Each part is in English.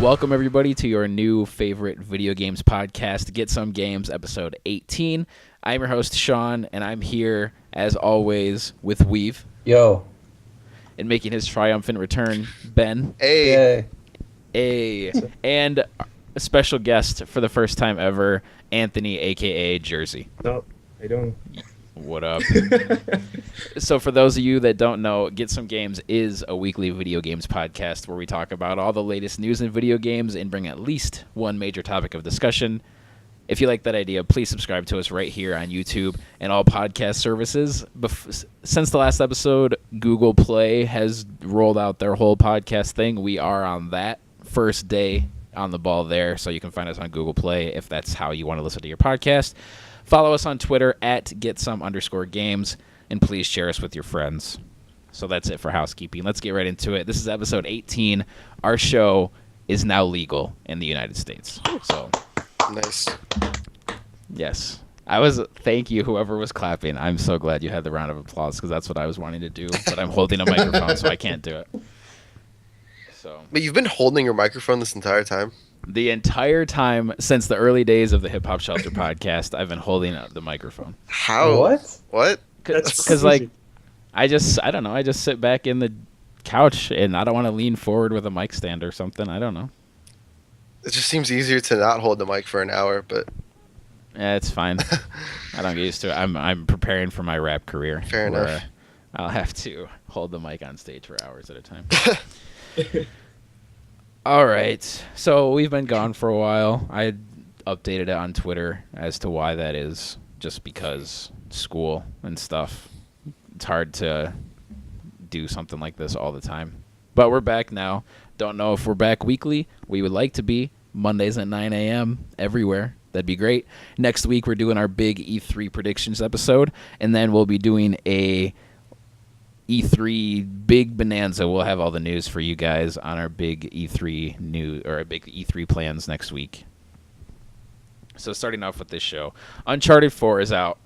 Welcome, everybody, to your new favorite video games podcast, Get Some Games, episode 18. I'm your host, Sean, and I'm here, as always, with Weave. Yo. And making his triumphant return, Ben. Hey. Hey. And a special guest for the first time ever, Anthony, a.k.a. Jersey. Oh, how you doing? What up? So for those of you that don't know, Get Some Games is a weekly video games podcast where we talk about all the latest news in video games and bring at least one major topic of discussion. If you like that idea, please subscribe to us right here on YouTube and all podcast services. Since the last episode, Google Play has rolled out their whole podcast thing. We are on that first day on the ball there, so you can find us on Google Play if that's how you want to listen to your podcast. Follow us on Twitter at @getsome_games, and please share us with your friends. So that's it for housekeeping. Let's get right into it. This is episode 18. Our show is now legal in the United States. So, Nice. yes. Thank you, whoever was clapping. I'm so glad you had the round of applause because that's what I was wanting to do, but I'm holding a microphone, so I can't do it. So, But you've been holding your microphone this entire time? the entire time since the early days of the Hip Hop Shelter podcast, I've been holding up the microphone. How? What? What? Because like, I don't know. I just sit back in the couch and I don't want to lean forward with a mic stand or something. I don't know. It just seems easier to not hold the mic for an hour, but Yeah, it's fine. I don't get used to it. I'm preparing for my rap career. Fair where, enough. I'll have to hold the mic on stage for hours at a time. All right. So we've been gone for a while. I updated it on Twitter as to why that is, just because school and stuff. It's hard to do something like this all the time. But we're back now. Don't know if we're back weekly. We would like to be. Mondays at 9 a.m. everywhere. That'd be great. Next week, we're doing our big E3 predictions episode, and then we'll be doing a E3 big bonanza. We'll have all the news for you guys on our big E3 news or our big E3 plans next week. So starting off with this show, Uncharted 4 is out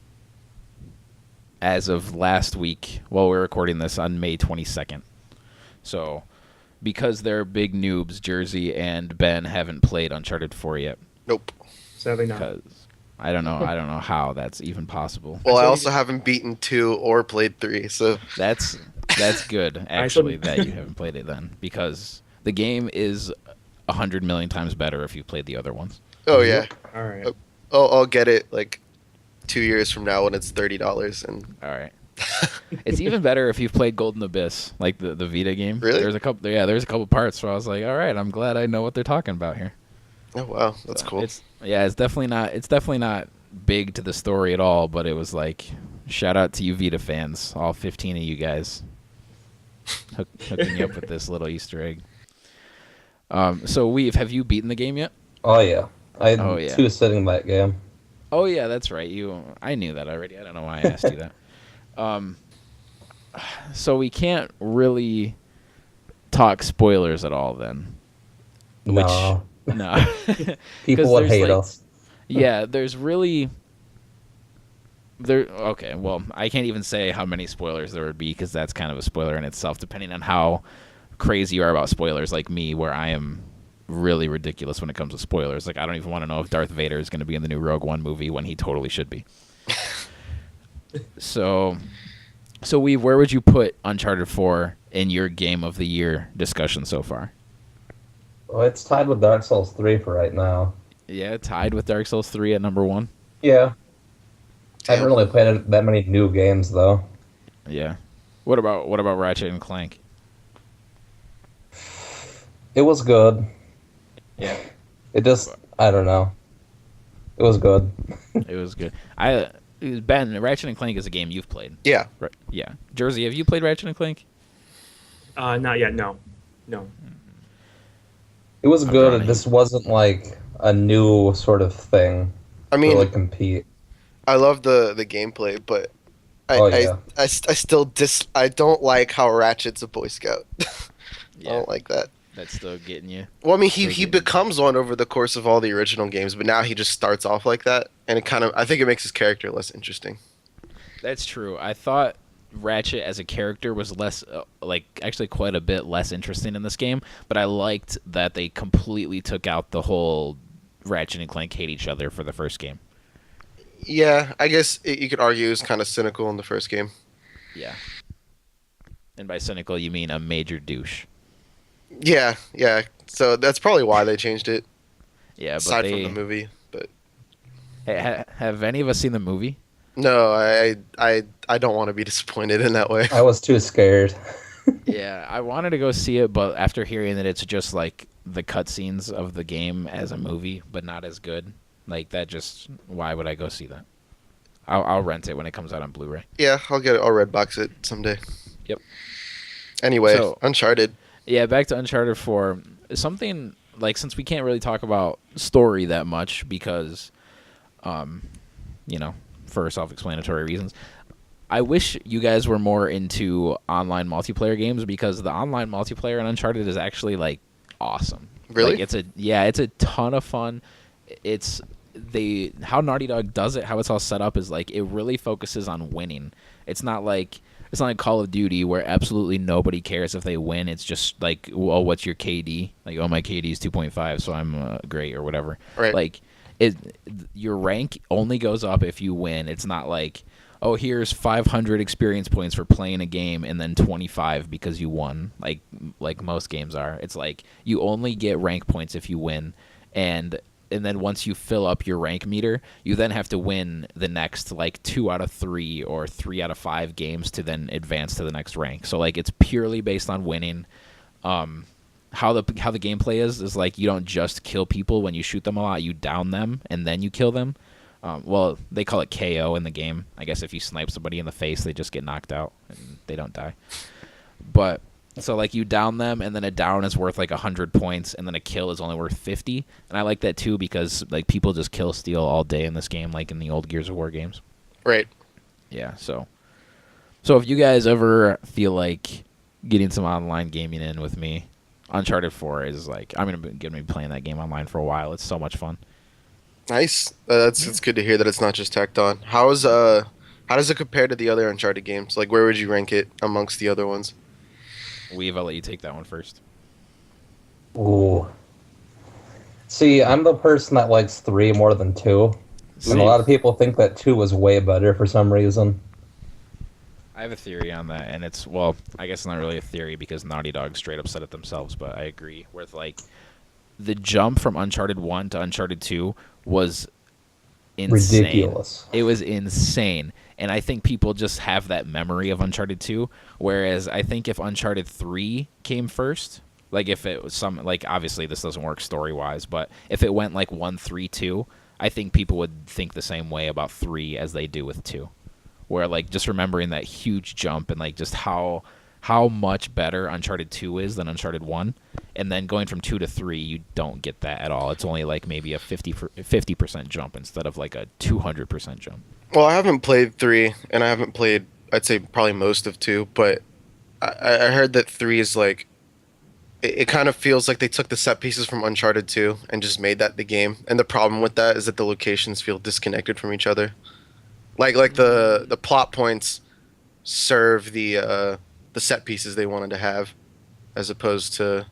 as of last week. While we're recording this on May 22nd. So because they're big noobs, Jersey and Ben haven't played Uncharted 4 yet. nope. Sadly not. Because I don't know how that's even possible. Well, I also haven't beaten 2 or played 3, so That's good, actually, that you haven't played it then, because the game is 100 million times better if you played the other ones. oh yeah. All right. I'll get it like 2 years from now when it's $30 and All right. It's even better if you've played Golden Abyss, like the Vita game. Really? There's a couple parts where I was like, all right, I'm glad I know what they're talking about here. oh wow, that's So cool. It's definitely not big to the story at all, but it was like, shout out to you Vita fans, all 15 of you guys, hooking you up with this little Easter egg. So Weave, have you beaten the game yet? Oh, yeah. I had Oh, yeah. 2 sitting in that game. Oh yeah, that's right. I knew that already. I don't know why I asked you that. So we can't really talk spoilers at all then. No. No. People 'Cause would there's, hate like, us. Yeah, there's really okay, well, I can't even say how many spoilers there would be because that's kind of a spoiler in itself, depending on how crazy you are about spoilers, like me, where I am really ridiculous when it comes to spoilers. Like, I don't even want to know if Darth Vader is going to be in the new Rogue One movie when he totally should be. So Weave, where would you put Uncharted 4 in your game of the year discussion so far? Well, it's tied with Dark Souls 3 for right now. Yeah, tied with Dark Souls 3 at number 1. Yeah. I haven't Damn. really played that many new games, though. Yeah. What about Ratchet and Clank? It was good. Yeah. It just, I don't know. It was good. It was good. Ben, Ratchet and Clank is a game you've played. yeah. Right? Yeah. Jersey, have you played Ratchet and Clank? Not yet. No. It was I'm good. trying It to- just wasn't like a new sort of thing I to mean, really compete. I love the gameplay, but Oh, yeah. I still I don't like how Ratchet's a Boy Scout. I don't like that. That's still getting you. Well, I mean, Still he getting- becomes one over the course of all the original games, but now he just starts off like that, and I think it makes his character less interesting. That's true. I thought Ratchet as a character was less, actually quite a bit less interesting in this game, but I liked that they completely took out the whole Ratchet and Clank hate each other for the first game. Yeah, I guess you could argue it was kind of cynical in the first game. Yeah. And by cynical, you mean a major douche. Yeah, yeah. So that's probably why they changed it. Yeah, but Aside from the movie, but have any of us seen the movie? no, I don't want to be disappointed in that way. I was too scared. Yeah, I wanted to go see it, but after hearing that it's just like the cutscenes of the game as a movie, but not as good, like that just, why would I go see that? I'll rent it when it comes out on Blu-ray. Yeah, I'll get it. I'll Redbox it someday. Yep. Anyway, So- Uncharted. Yeah, back to Uncharted 4. Something, like, since we can't really talk about story that much because, for self-explanatory reasons, I wish you guys were more into online multiplayer games because the online multiplayer in Uncharted is actually, like, awesome. Really? Like, it's a ton of fun. How Naughty Dog does it, how it's all set up is, like, it really focuses on winning. It's not like Call of Duty where absolutely nobody cares if they win. It's just like, well, what's your KD? Like, oh, my KD is 2.5, so I'm great or whatever. Right. Like, your rank only goes up if you win. It's not like, oh, here's 500 experience points for playing a game and then 25 because you won, like most games are. It's like you only get rank points if you win, and then once you fill up your rank meter, you then have to win the next, like, 2 out of 3 or 3 out of 5 games to then advance to the next rank. So, like, it's purely based on winning. How the gameplay is like you don't just kill people when you shoot them a lot. You down them and then you kill them. Well, they call it KO in the game. I guess if you snipe somebody in the face, they just get knocked out and they don't die. But so, like, you down them, and then a down is worth, like, 100 points, and then a kill is only worth 50. And I like that, too, because, like, people just kill steal all day in this game, like in the old Gears of War games. Right. Yeah, so if you guys ever feel like getting some online gaming in with me, Uncharted 4 is, like, I'm going to be playing that game online for a while. It's so much fun. Nice. It's good to hear that it's not just tacked on. How does it compare to the other Uncharted games? Like, where would you rank it amongst the other ones? Weave, I'll let you take that one first. Ooh. See, I'm the person that likes 3 more than 2. And a lot of people think that 2 was way better for some reason. I have a theory on that, and it's, well, I guess it's not really a theory because Naughty Dog straight up said it themselves, but I agree with, like, the jump from Uncharted 1 to Uncharted 2 was insane. Ridiculous. It was insane. And I think people just have that memory of Uncharted 2, whereas I think if Uncharted 3 came first, like if it was obviously this doesn't work story-wise, but if it went like 1, 3, 2, I think people would think the same way about 3 as they do with 2. Where, like, just remembering that huge jump and, like, just how much better Uncharted 2 is than Uncharted 1, and then going from 2 to 3, you don't get that at all. It's only, like, maybe a 50% jump instead of, like, a 200% jump. Well, I haven't played 3, and I haven't played, I'd say, probably most of 2, but I heard that 3 is, like, it kind of feels like they took the set pieces from Uncharted 2 and just made that the game. And the problem with that is that the locations feel disconnected from each other. Like the plot points serve the set pieces they wanted to have, as opposed to.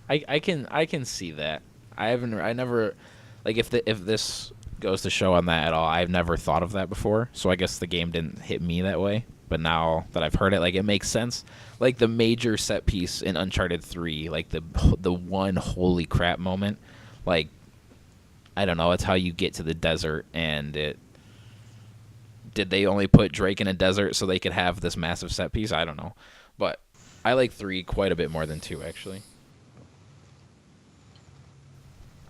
I can see that. I never, like, if this goes to show on that at all, I've never thought of that before. So I guess the game didn't hit me that way. But now that I've heard it, like, it makes sense. Like, the major set piece in Uncharted 3, like the one holy crap moment, like, I don't know, it's how you get to the desert, and did they only put Drake in a desert so they could have this massive set piece? I don't know. But I like 3 quite a bit more than 2, actually.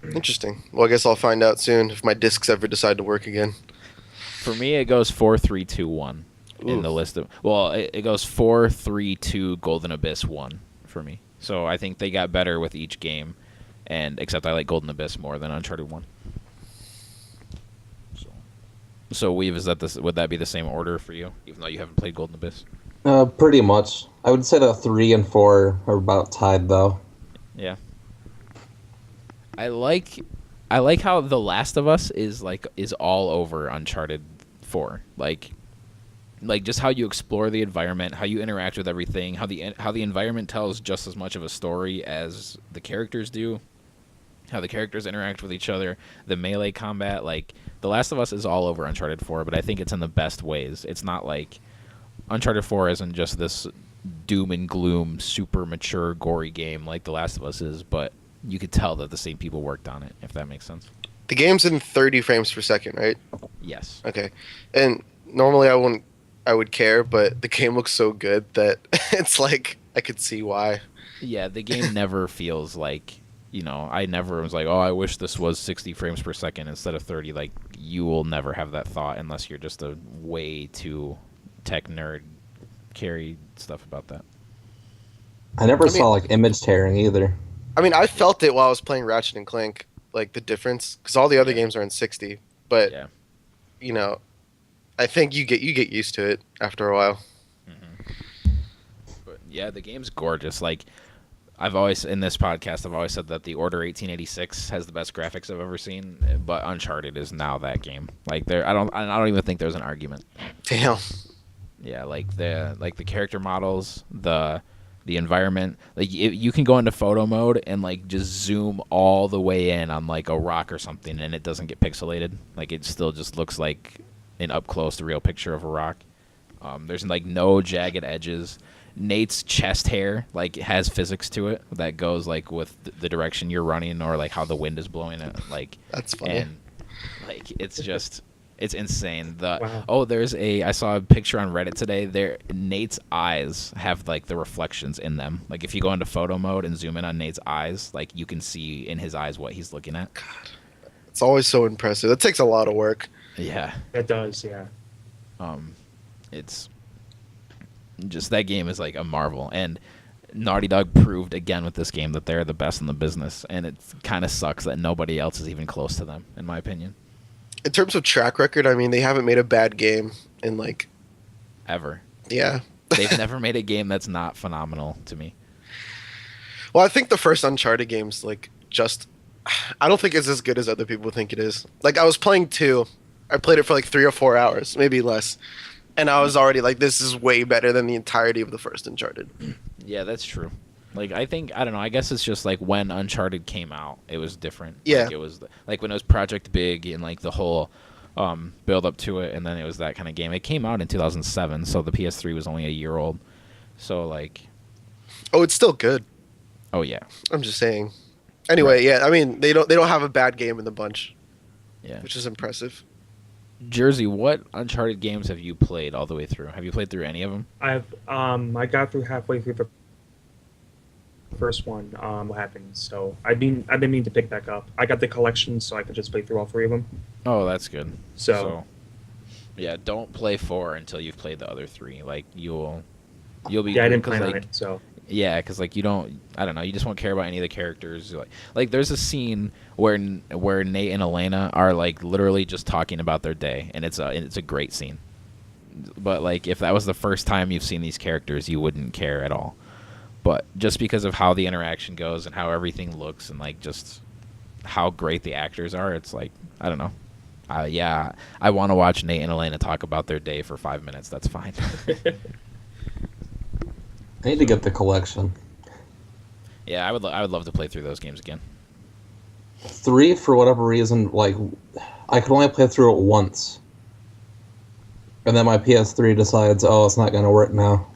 Interesting. Well, I guess I'll find out soon if my discs ever decide to work again. For me, it goes 4, 3, 2, 1 in Oof. the list of. Well, it goes 4, 3, 2, Golden Abyss 1 for me. So I think they got better with each game, and except I like Golden Abyss more than Uncharted 1. So Weave, would that be the same order for you, even though you haven't played Golden Abyss? Pretty much. I would say that 3 and 4 are about tied, though. Yeah. I like how The Last of Us is all over Uncharted 4. Like, like just how you explore the environment, how you interact with everything, how the environment tells just as much of a story as the characters do, how the characters interact with each other, the melee combat. Like The Last of Us is all over Uncharted 4, but I think it's in the best ways. It's not like Uncharted 4 isn't just this doom and gloom, super mature, gory game like The Last of Us is, but you could tell that the same people worked on it, if that makes sense. The game's in 30 frames per second, right? Yes. Okay. And normally I would care, but the game looks so good that it's like I could see why. Yeah, the game never feels like, I never was like, oh, I wish this was 60 frames per second instead of 30. Like, you will never have that thought unless you're just a way too tech nerd carry stuff about that. I never saw like image tearing either. I mean, I felt it while I was playing Ratchet and Clank, like the difference, because all the other games are in 60. But Yeah. I think you get used to it after a while. But yeah, the game's gorgeous. Like, I've always, in this podcast, I've always said that the Order 1886 has the best graphics I've ever seen, but Uncharted is now that game. Like, I don't even think there's an argument. Damn. Yeah, like the character models, the environment. Like, you can go into photo mode and like just zoom all the way in on like a rock or something, and it doesn't get pixelated. Like, it still just looks like an up close to real picture of a rock. There's like no jagged edges. Nate's chest hair like has physics to it that goes like with the direction you're running or like how the wind is blowing it. Like, That's funny. And like it's insane. Wow. I saw a picture on Reddit today. Nate's eyes have like the reflections in them. Like, if you go into photo mode and zoom in on Nate's eyes, like you can see in his eyes what he's looking at. It's always so impressive. That takes a lot of work. Yeah. It does, yeah. It's just, that game is like a marvel, and Naughty Dog proved again with this game that they're the best in the business, and it kind of sucks that nobody else is even close to them, in my opinion. In terms of track record, I mean, they haven't made a bad game in like Ever. Yeah. They've never made a game that's not phenomenal to me. Well, I think the first Uncharted game's like I don't think it's as good as other people think it is. Like, I was playing 2. I played it for like 3 or 4 hours, maybe less. And I was already like, this is way better than the entirety of the first Uncharted. Yeah, that's true. Like, I don't know, I guess it's just like when Uncharted came out, it was different. Yeah. Like, it was like when it was Project Big and like the whole build up to it, and then it was that kind of game. It came out in 2007, so the PS3 was only a year old. So like, Oh, it's still good. oh yeah. I'm just saying. Anyway, yeah, I mean, they don't have a bad game in the bunch, Yeah. which is impressive. Jersey, what Uncharted games have you played all the way through? Have you played through any of them? I got through halfway through the first one. What happened? So I've been meaning to pick back up. I got the collection, so I could just play through all 3 of them. Oh, that's good. So Yeah, don't play 4 until you've played the other 3. Like, you'll be. yeah, I didn't 'cause, plan on like, it. So Yeah, because like you don't know, you just won't care about any of the characters. Like there's a scene where Nate and Elena are like literally just talking about their day, and it's a great scene. But like, if that was the first time you've seen these characters, you wouldn't care at all. But just because of how the interaction goes and how everything looks and like just how great the actors are, it's like, I don't know. Yeah, I want to watch Nate and Elena talk about their day for 5 minutes. That's fine. I need to get the collection. Yeah, I would love to play through those games again. 3, for whatever reason, like, I could only play through it once. And then my PS3 decides, oh, it's not going to work now.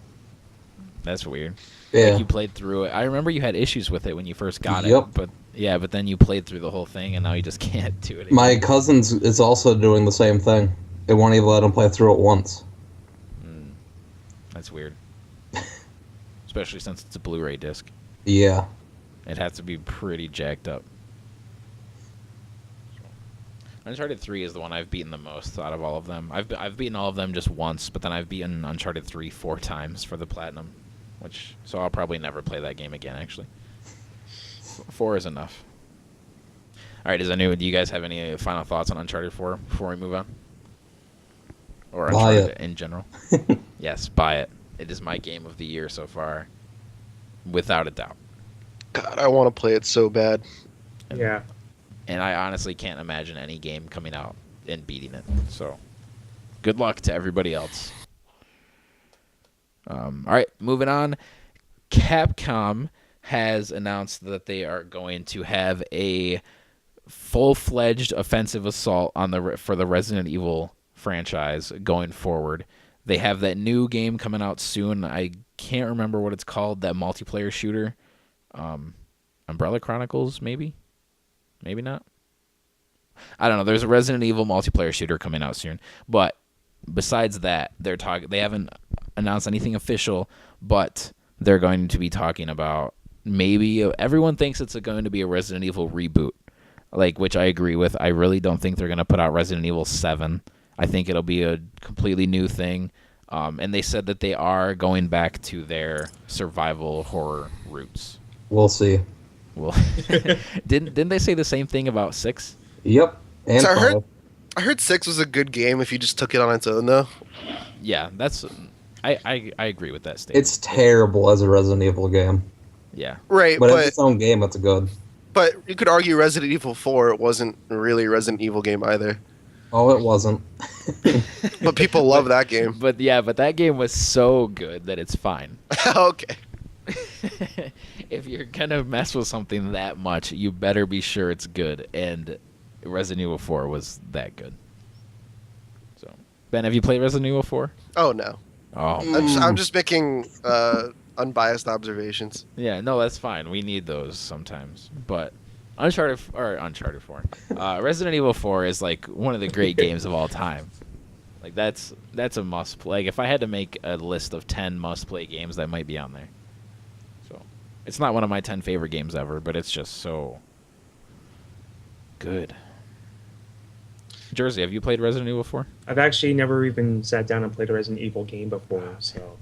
That's weird. Yeah. Like, you played through it. I remember you had issues with it when you first got Yep. it. But then you played through the whole thing, and now you just can't do it again. My cousin's is also doing the same thing. It won't even let him play through it once. That's weird. Especially since it's a Blu-ray disc. Yeah. It has to be pretty jacked up. Uncharted 3 is the one I've beaten the most out of all of them. I've beaten all of them just once, but then I've beaten Uncharted 3 4 times for the Platinum. So I'll probably never play that game again, actually. 4 is enough. Alright, do you guys have any final thoughts on Uncharted 4 before we move on? Or Buy Uncharted it. in general? Yes, buy it. It is my game of the year so far, without a doubt. God, I want to play it so bad. yeah, And I honestly can't imagine any game coming out and beating it. So, good luck to everybody else. All right, moving on. Capcom has announced that they are going to have a full-fledged offensive assault for the Resident Evil franchise going forward. They have that new game coming out soon. I can't remember what it's called, that multiplayer shooter. Umbrella Chronicles, maybe? Maybe not? I don't know. There's a Resident Evil multiplayer shooter coming out soon. But besides that, they haven't announced anything official, but they're going to be talking about maybe everyone thinks it's going to be a Resident Evil reboot, which I agree with. I really don't think they're going to put out Resident Evil 7. I think it'll be a completely new thing. And they said that they are going back to their survival horror roots. We'll see. Well, didn't they say the same thing about 6? Yep. And So I heard 6 was a good game if you just took it on its own, though. Yeah, I agree with that statement. it's terrible as a Resident Evil game. Yeah. Right, But as its own game, it's good. but you could argue Resident Evil 4 it wasn't really a Resident Evil game either. Oh, it wasn't. But people love that game. But that game was so good that it's fine. Okay. If you're gonna mess with something that much, you better be sure it's good. And Resident Evil 4 was that good. So, Ben, have you played Resident Evil 4? Oh no. Oh, I'm just making unbiased observations. yeah. No, that's fine. We need those sometimes. But Uncharted 4. Resident Evil 4 is like one of the great games of all time. Like that's a must play. Like if I had to make a list of 10 must play games, that might be on there. So it's not one of my 10 favorite games ever, but it's just so good. Jersey, have you played Resident Evil 4? I've actually never even sat down and played a Resident Evil game before, so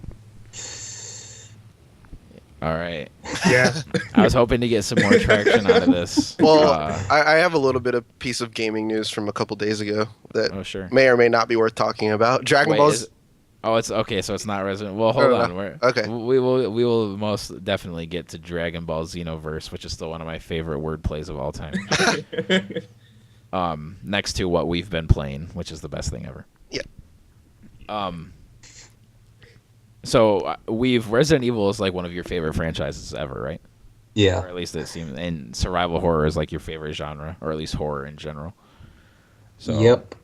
All right. yeah. I was hoping to get some more traction out of this. Well, I have a little bit of piece of gaming news from a couple days ago that Oh, sure. may or may not be worth talking about. Dragon Wait, Ball's. it's okay. So it's not Resident. Well, hold No, on. no. We're, Okay. We will most definitely get to Dragon Ball Xenoverse, which is still one of my favorite word plays of all time. Next to what we've been playing, which is the best thing ever. Yeah. So Resident Evil is like one of your favorite franchises ever, right? Or Yeah. at least it seems. And survival horror is like your favorite genre, or at least horror in general. So Yep.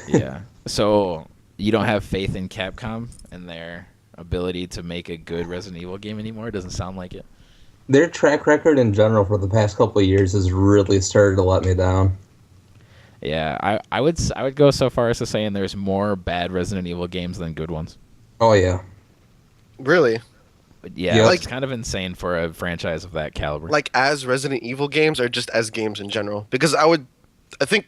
yeah. So you don't have faith in Capcom and their ability to make a good Resident Evil game anymore? It doesn't sound like it. Their track record in general for the past couple of years has really started to let me down. Yeah, I would go so far as to saying there's more bad Resident Evil games than good ones. Oh, yeah. Really? But yeah, Yeah. it's kind of insane for a franchise of that caliber. Like as Resident Evil games or just as games in general? Because I think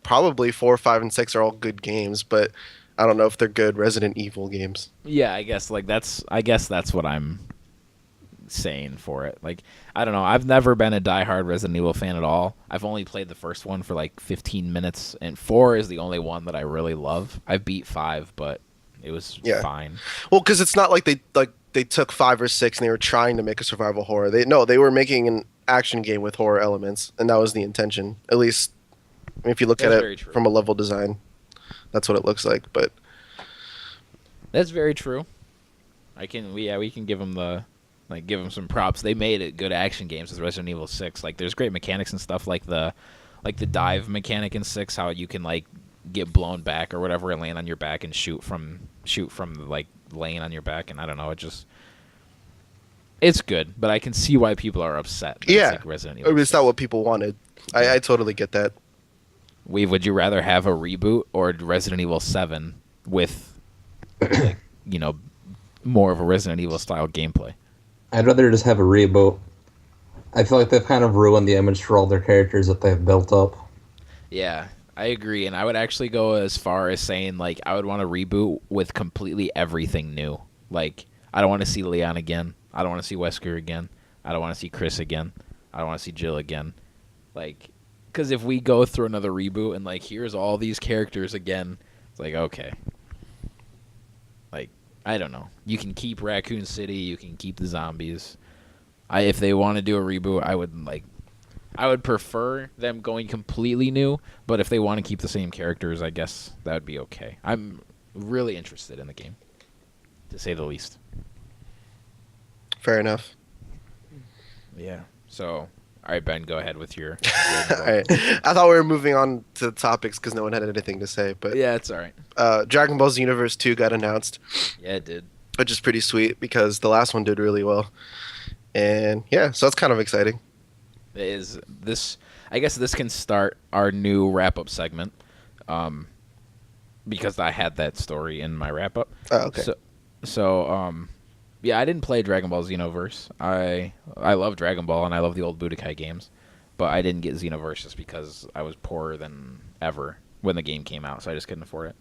probably 4, 5, and 6 are all good games, but I don't know if they're good Resident Evil games. Yeah, I guess that's what I'm saying for it. Like, I don't know. I've never been a diehard Resident Evil fan at all. I've only played the first one for like 15 minutes, and 4 is the only one that I really love. I beat 5, but it was fine. Well, because it's not like they took 5 or 6 and they were trying to make a survival horror. They were making an action game with horror elements, and that was the intention. At least, I mean, if you look That's at very it true. from a level design, that's what it looks like. But That's very true. We can give them give them some props. They made it good action games with Resident Evil 6. Like, there's great mechanics and stuff like the dive mechanic in 6, how you can like get blown back or whatever and land on your back and shoot from like laying on your back, and I don't know, it's good, but I can see why people are upset. That yeah, it's like Resident Evil it's 6. not what people wanted. I totally get that. Would you rather have a reboot or Resident Evil 7 with like, more of a Resident Evil style gameplay? I'd rather just have a reboot. I feel like they've kind of ruined the image for all their characters that they've built up. Yeah, I agree, and I would actually go as far as saying, like, I would want to reboot with completely everything new. Like, I don't want to see Leon again. I don't want to see Wesker again. I don't want to see Chris again. I don't want to see Jill again. Like, because if we go through another reboot and, like, here's all these characters again, it's like, okay. Like, I don't know. You can keep Raccoon City. You can keep the zombies. If they want to do a reboot, I would prefer them going completely new, but if they want to keep the same characters, I guess that would be okay. I'm really interested in the game. to say the least. Fair enough. Yeah. So, all right, Ben, go ahead with your. All right. I thought we were moving on to the topics because no one had anything to say, but Yeah, it's all right. Dragon Ball Xenoverse 2 got announced, Yeah, it did. which is pretty sweet because the last one did really well. And yeah, so that's kind of exciting. It is this? I guess this can start our new wrap-up segment, because I had that story in my wrap-up. Oh, okay. So, yeah, I didn't play Dragon Ball Xenoverse. I love Dragon Ball and I love the old Budokai games, but I didn't get Xenoverse just because I was poorer than ever when the game came out, so I just couldn't afford it.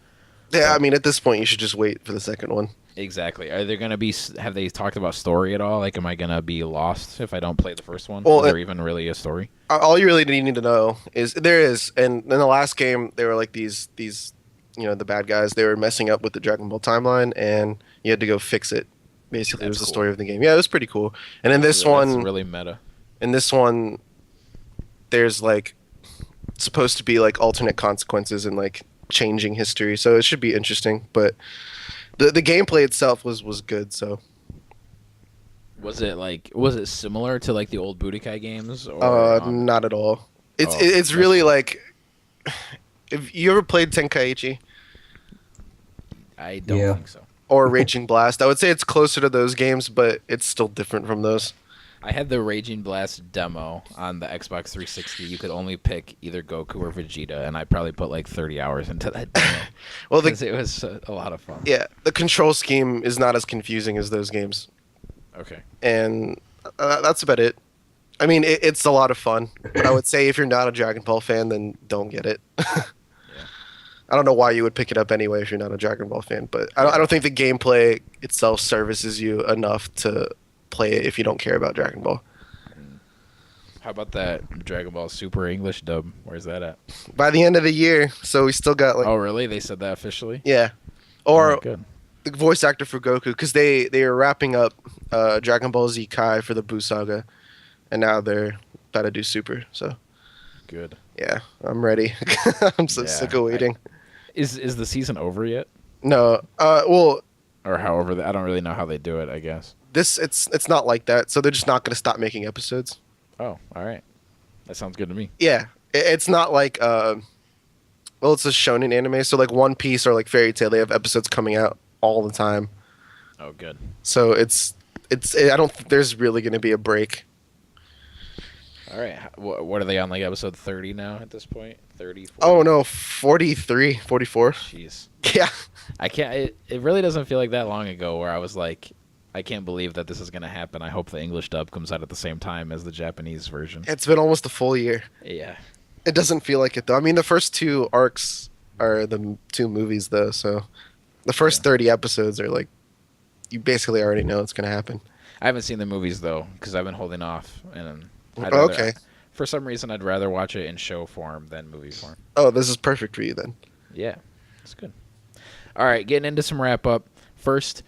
Yeah, I mean, at this point, you should just wait for the second one. Exactly. Are there gonna be? Have they talked about story at all? Like, am I gonna be lost if I don't play the first one? Well, is there even really a story? All you really need to know is there is, and in the last game, they were like these, the bad guys. They were messing up with the Dragon Ball timeline, and you had to go fix it. Basically, it was That's the cool. story of the game. Yeah, it was pretty cool. And in this That's one, really meta. there's like supposed to be like alternate consequences and like changing history, so it should be interesting. But the gameplay itself was good. So Was it similar to like the old Budokai games? Or, not at all. It's Oh, it's that's really cool. like, if you ever played Tenkaichi I don't Yeah. think so. or Raging Blast, I would say it's closer to those games, but it's still different from those. I had the Raging Blast demo on the Xbox 360. You could only pick either Goku or Vegeta, and I probably put like 30 hours into that demo. Well, 'Cause it was a lot of fun. yeah, the control scheme is not as confusing as those games, Okay. and that's about it. I mean, it's a lot of fun, but I would say if you're not a Dragon Ball fan, then don't get it. I don't know why you would pick it up anyway if you're not a Dragon Ball fan, but I don't think the gameplay itself services you enough to play it if you don't care about Dragon Ball. How about that Dragon Ball Super English dub? Where's that at? By the end of the year, so we still got like, Oh, really? They said that officially? yeah, Oh, or good. the voice actor for Goku, because they are wrapping up Dragon Ball Z Kai for the Buu Saga, and now they're about to do Super. So Good. yeah, I'm ready. I'm so Yeah, sick of waiting. Is the season over yet? No, well, Or however, I don't really know how they do it, I guess. it's not like that. So they're just not going to stop making episodes. Oh, all right. That sounds good to me. Yeah, it's not like well, it's a shonen anime, so like One Piece or like Fairy Tail, they have episodes coming out all the time. Oh, good. So it's I don't think there's really going to be a break. All right. What are they on, like episode 30 now at this point? 30, 40? Oh no, 43, 44. Jeez. Yeah. I can't. It really doesn't feel like that long ago where I was like, I can't believe that this is going to happen. I hope the English dub comes out at the same time as the Japanese version. It's been almost a full year. Yeah. It doesn't feel like it though. I mean, the first two arcs are the two movies though, so the first Yeah. 30 episodes are like, you basically already know it's going to happen. I haven't seen the movies though because I've been holding off, and Okay. For some reason, I'd rather watch it in show form than movie form. Oh, this is perfect for you then. Yeah, it's good. All right, getting into some wrap up. First,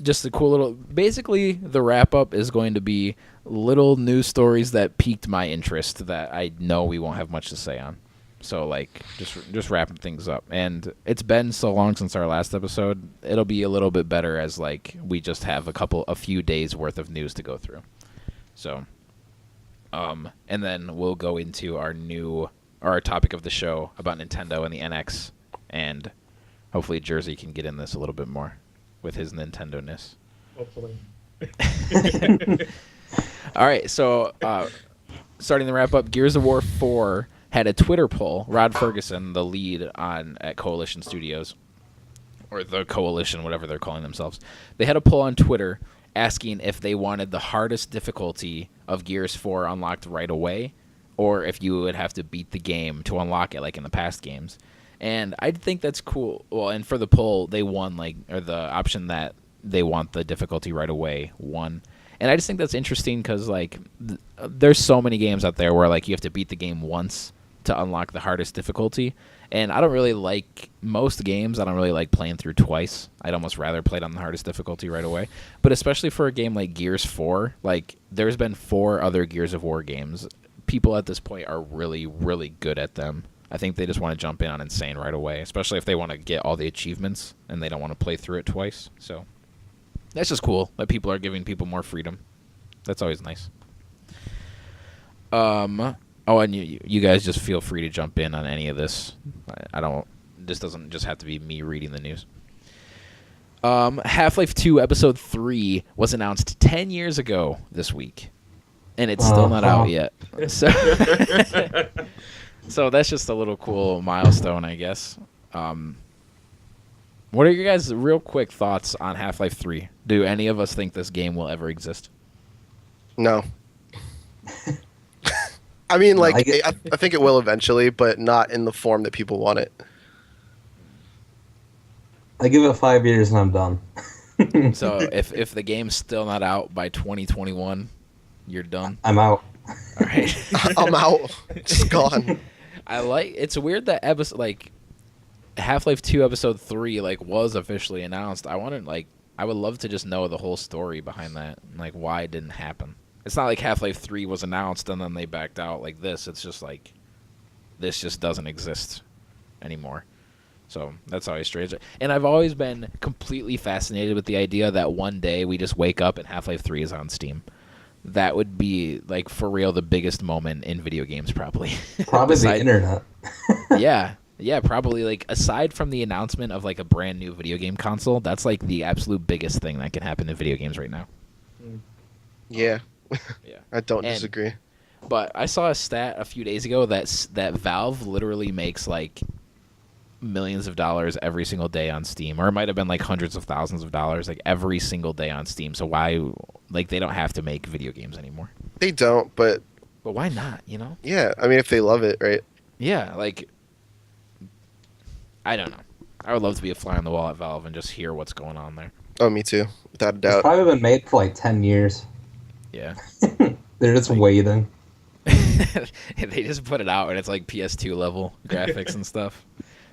just a cool little. Basically, the wrap up is going to be little news stories that piqued my interest that I know we won't have much to say on. So like just wrapping things up. And it's been so long since our last episode. It'll be a little bit better as like we just have a few days worth of news to go through. So and then we'll go into our topic of the show about Nintendo and the NX, and hopefully Jersey can get in this a little bit more with his Nintendo-ness. Hopefully. All right, so starting the wrap up, Gears of War 4 had a Twitter poll. Rod Ferguson, the lead at Coalition Studios, or the Coalition, whatever they're calling themselves, they had a poll on Twitter asking if they wanted the hardest difficulty of Gears 4 unlocked right away, or if you would have to beat the game to unlock it like in the past games. And I think that's cool. Well, and for the poll, they won, or the option that they want the difficulty right away won. And I just think that's interesting because, there's so many games out there where, you have to beat the game once to unlock the hardest difficulty. And I don't really like most games. I don't really like playing through twice. I'd almost rather play it on the hardest difficulty right away. But especially for a game like Gears 4, there's been 4 other Gears of War games. People at this point are really, really good at them. I think they just want to jump in on Insane right away, especially if they want to get all the achievements and they don't want to play through it twice. So That's just cool that people are giving people more freedom. That's always nice. Oh, and you guys just feel free to jump in on any of this. I don't. This doesn't just have to be me reading the news. Half-Life 2 Episode 3 was announced 10 years ago this week, and it's still not out yet. So, so that's just a little cool milestone, I guess. What are your guys' real quick thoughts on Half-Life 3? Do any of us think this game will ever exist? No. I mean, like, I think it will eventually, but not in the form that people want it. I give it 5 years and I'm done. So if the game's still not out by 2021, you're done? I'm out. All right. I'm out. Just gone. It's weird that Half-Life 2 Episode 3 was officially announced. I would love to just know the whole story behind that, like why it didn't happen. It's not like Half-Life 3 was announced and then they backed out like this. It's just like this just doesn't exist anymore. So that's always strange. And I've always been completely fascinated with the idea that one day we just wake up and Half-Life 3 is on Steam. That would be, like, for real, the biggest moment in video games, probably. Probably the internet. Yeah, probably, like, aside from the announcement of, like, a brand new video game console, that's, like, the absolute biggest thing that can happen in video games right now. Yeah. Yeah. I don't disagree. But I saw a stat a few days ago that Valve literally makes, like, millions of dollars every single day on Steam, or it might have been like hundreds of thousands of dollars like every single day on Steam. So why, like, they don't have to make video games anymore? They don't, but why not, you know? Yeah, I mean, if they love it, right? Yeah, like, I don't know. I would love to be a fly on the wall at Valve and just hear what's going on there. Oh, me too, without a It's doubt. probably been made for like 10 years. Yeah. They're just waiting. They just put it out and it's like PS2 level graphics and stuff.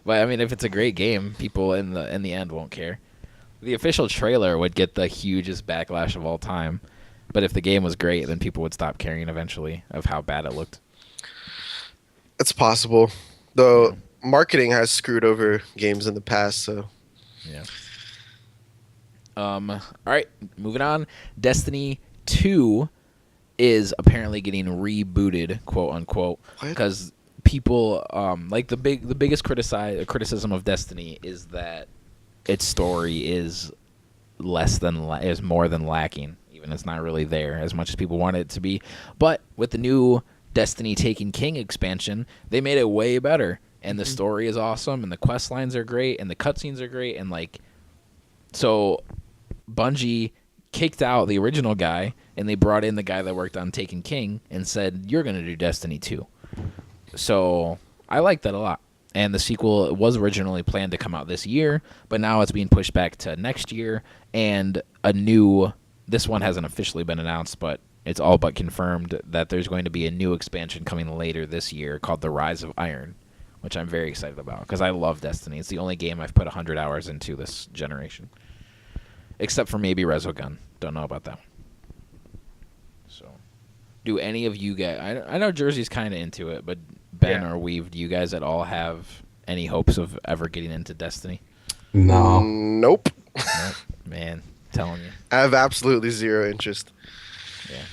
But I mean, if it's a great game, people in the end won't care. The official trailer would get the hugest backlash of all time. But if the game was great, then people would stop caring eventually of how bad it looked. It's possible, though. Marketing has screwed over games in the past, so yeah. All right, moving on. Destiny 2 is apparently getting rebooted, quote unquote, because people like the biggest criticism of Destiny is that its story is more than lacking. Even it's not really there as much as people want it to be. But with the new Destiny Taken King expansion, they made it way better, and the story is awesome, and the quest lines are great, and the cutscenes are great, and like, so Bungie kicked out the original guy, and they brought in the guy that worked on Taken King and said, "You're gonna do Destiny 2." So I like that a lot. And the sequel was originally planned to come out this year, but now it's being pushed back to next year. And this one hasn't officially been announced, but it's all but confirmed that there's going to be a new expansion coming later this year called The Rise of Iron, which I'm very excited about because I love Destiny. It's the only game I've put 100 hours into this generation. Except for maybe Resogun. Don't know about that one. So, do any of you guys... I know Jersey's kind of into it, but Ben or Weave, do you guys at all have any hopes of ever getting into Destiny? No. Nope. Nope. Man, telling you. I have absolutely zero interest. Yeah.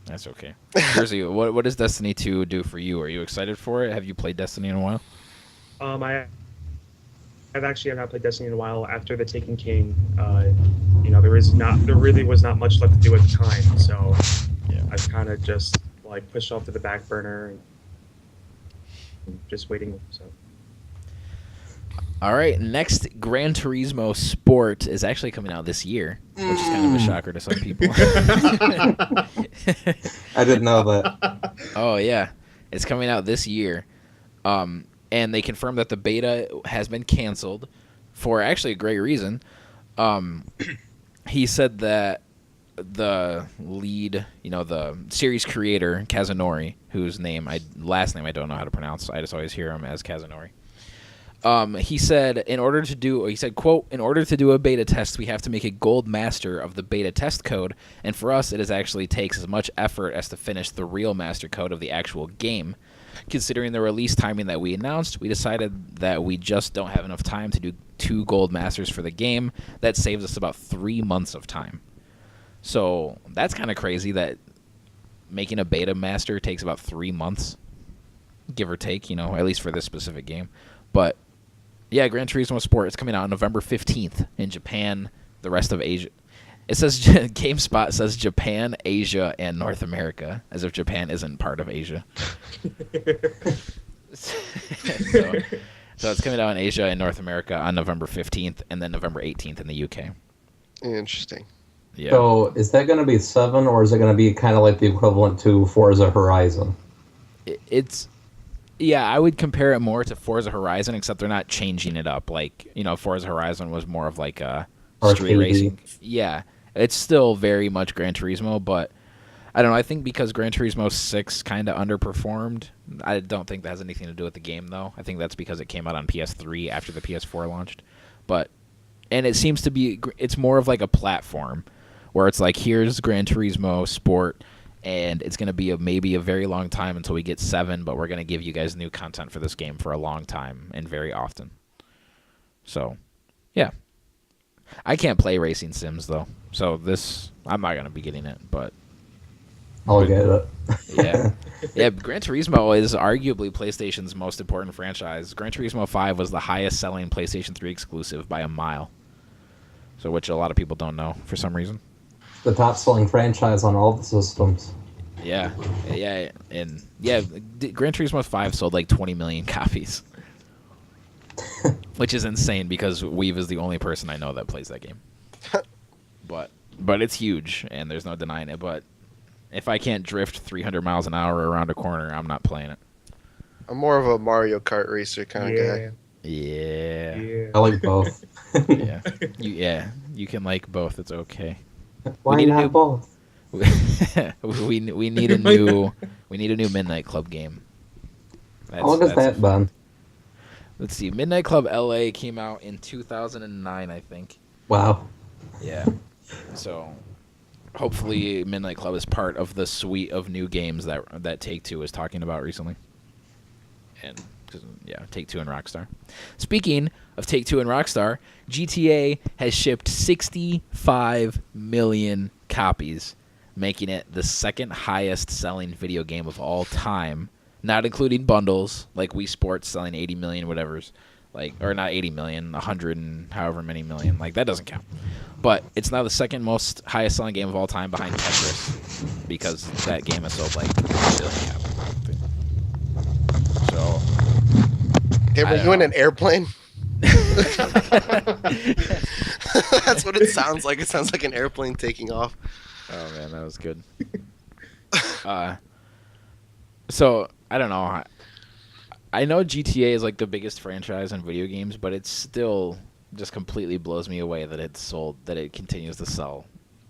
That's okay. Jersey, what does Destiny 2 do for you? Are you excited for it? Have you played Destiny in a while? I've actually not played Destiny in a while. After the Taken King, there really was not much left to do at the time. So I've kind of just like pushed off to the back burner and just waiting. So. All right, next Gran Turismo Sport is actually coming out this year, which is kind of a shocker to some people. I didn't know that. Oh yeah, it's coming out this year, and they confirmed that the beta has been canceled for actually a great reason. He said that the lead, the series creator Kazunori, whose last name I don't know how to pronounce, I just always hear him as Kazunori. He said, quote, "In order to do a beta test, we have to make a gold master of the beta test code, and for us, it actually takes as much effort as to finish the real master code of the actual game. Considering the release timing that we announced, we decided that we just don't have enough time to do 2 Gold Masters for the game. That saves us about 3 months of time. So that's kind of crazy that making a beta master takes about 3 months, give or take, at least for this specific game. But yeah, Gran Turismo Sport is coming out on November 15th in Japan, the rest of Asia. It says GameSpot says Japan, Asia, and North America, as if Japan isn't part of Asia. so it's coming out in Asia and North America on November 15th, and then November 18th in the UK. Interesting. Yeah. So is that going to be 7, or is it going to be kind of like the equivalent to Forza Horizon? It's yeah, I would compare it more to Forza Horizon, except they're not changing it up. Like, Forza Horizon was more of like a street Arcade-y. racing. Yeah, it's still very much Gran Turismo, but I don't know. I think because Gran Turismo 6 kind of underperformed, I don't think that has anything to do with the game, though. I think that's because it came out on PS3 after the PS4 launched. And it seems to be, it's more of like a platform where it's like, here's Gran Turismo Sport, and it's going to be maybe a very long time until we get 7, but we're going to give you guys new content for this game for a long time and very often. So, yeah. I can't play racing sims, though. So I'm not going to be getting it, but... I'll get it. Yeah. Yeah, Gran Turismo is arguably PlayStation's most important franchise. Gran Turismo 5 was the highest selling PlayStation 3 exclusive by a mile. So, which a lot of people don't know for some reason. The top selling franchise on all the systems. Yeah. Yeah, and Gran Turismo 5 sold like 20 million copies. Which is insane because Weave is the only person I know that plays that game. But it's huge, and there's no denying it. But if I can't drift 300 miles an hour around a corner, I'm not playing it. I'm more of a Mario Kart racer kind of guy. Yeah. I like both. Yeah. You can like both. It's okay. Why need a not new- both? we need a new Midnight Club game. How long has that been? Let's see. Midnight Club LA came out in 2009, I think. Wow. Yeah. So hopefully Midnight Club is part of the suite of new games that Take-Two is talking about recently. And Take-Two and Rockstar. Speaking of Take-Two and Rockstar, GTA has shipped 65 million copies, making it the second highest selling video game of all time, not including bundles like Wii Sports selling 80 million whatever's, or not 80 million, 100 and however many million, that doesn't count. But it's now the second most highest selling game of all time behind Tetris, because that game has sold 1 billion copies. So Hey, were you in an airplane? That's what it sounds like. It sounds like an airplane taking off. Oh man, that was good. So I don't know. I know GTA is the biggest franchise in video games, but it still just completely blows me away that it continues to sell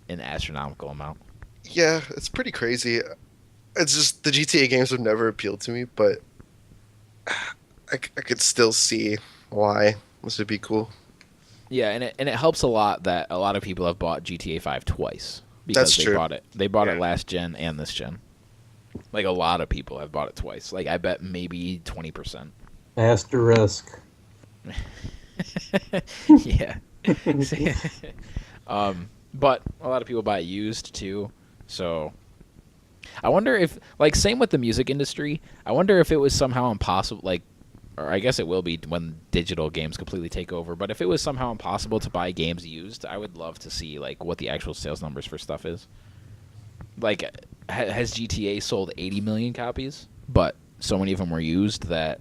an astronomical amount. Yeah, it's pretty crazy. It's just the GTA games have never appealed to me, but I could still see why this would be cool. Yeah, and it helps a lot that a lot of people have bought GTA 5 twice because That's they true. bought it. They bought it last gen and this gen. A lot of people have bought it twice. I bet maybe 20%. Asterisk. Yeah. But a lot of people buy it used too. So I wonder if same with the music industry, I wonder if it was somehow impossible or I guess it will be when digital games completely take over, but if it was somehow impossible to buy games used, I would love to see what the actual sales numbers for stuff is. Has GTA sold 80 million copies, but so many of them were used that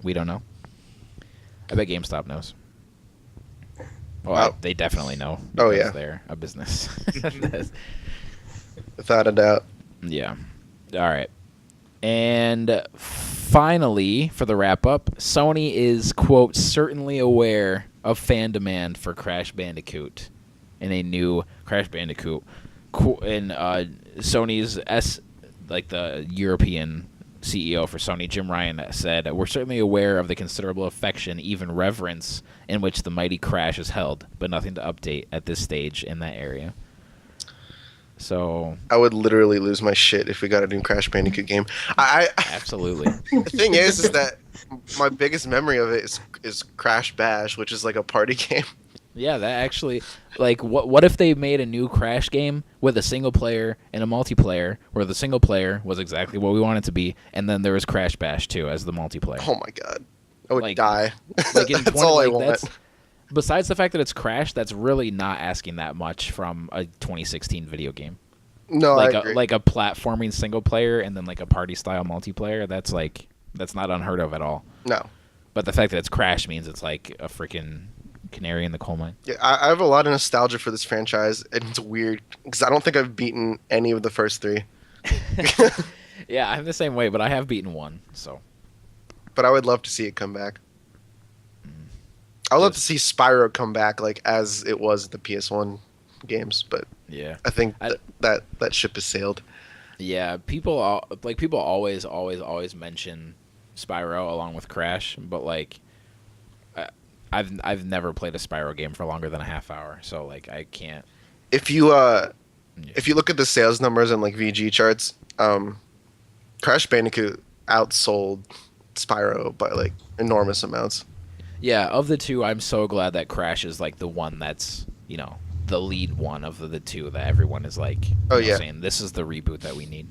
we don't know? I bet GameStop knows. Well, they definitely know. Oh, yeah. Because they're a business. Without a doubt. Yeah. All right. And finally, for the wrap-up, Sony is, quote, certainly aware of fan demand for Crash Bandicoot in a new Crash Bandicoot. And Sony's the European CEO for Sony, Jim Ryan, said, "We're certainly aware of the considerable affection, even reverence, in which the mighty Crash is held, but nothing to update at this stage in that area." So I would literally lose my shit if we got a new Crash Bandicoot game. I absolutely. the thing is that my biggest memory of it is Crash Bash, which is like a party game. Yeah, that actually, like, what if they made a new Crash game with a single player and a multiplayer, where the single player was exactly what we want it to be, and then there was Crash Bash 2 as the multiplayer. Oh my god, I would Like- die. Like in That's 20, all I like, want. that's besides the fact that it's Crash, that's really not asking that much from a 2016 video game. No, Like I agree. like a platforming single player and then like a party style multiplayer. That's not unheard of at all. No. But the fact that it's Crash means it's like a freaking canary in the coal mine. Yeah, I have a lot of nostalgia for this franchise, and it's weird because I don't think I've beaten any of the first three. Yeah, I'm the same way, but I have beaten one, so. But I would love to see it come back. I would love to see Spyro come back like as it was the PS1 games, but Yeah. I think that ship has sailed. Yeah, people always mention Spyro along with Crash, but like I've never played a Spyro game for longer than a half hour, so like I can't. If you look at the sales numbers and like VG charts, Crash Bandicoot outsold Spyro by like enormous amounts. Yeah, of the two, I'm so glad that Crash is like the one that's, you know, the lead one of the two that everyone is like, Oh, you know, yeah. saying this is the reboot that we need.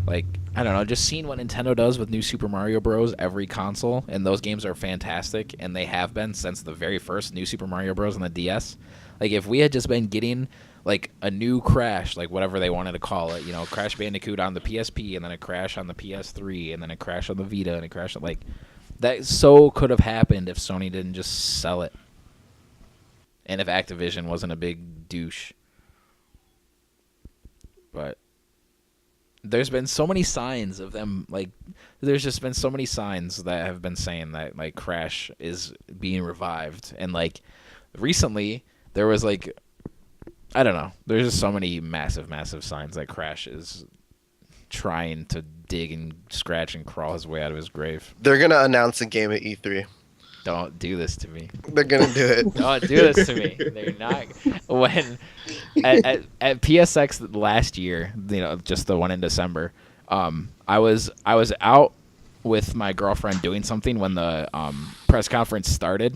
Like, I don't know, just seeing what Nintendo does with New Super Mario Bros. Every console, and those games are fantastic, and they have been since the very first New Super Mario Bros. On the DS. Like, if we had just been getting like a new Crash, like whatever they wanted to call it, you know, Crash Bandicoot on the PSP, and then a Crash on the PS3, and then a Crash on the Vita, and a Crash on, like, that so could have happened if Sony didn't just sell it. And if Activision wasn't a big douche. But there's been so many signs of them, like, there's just been so many signs that have been saying that, like, Crash is being revived. And, like, recently, there was, like, I don't know, there's just so many massive signs that Crash is trying to dig and scratch and crawl his way out of his grave. They're gonna announce a game at E3. Don't do this to me. They're gonna do it. Don't do this to me. They're not. When at PSX last year, you know, just the one in December, I was out with my girlfriend doing something when the press conference started,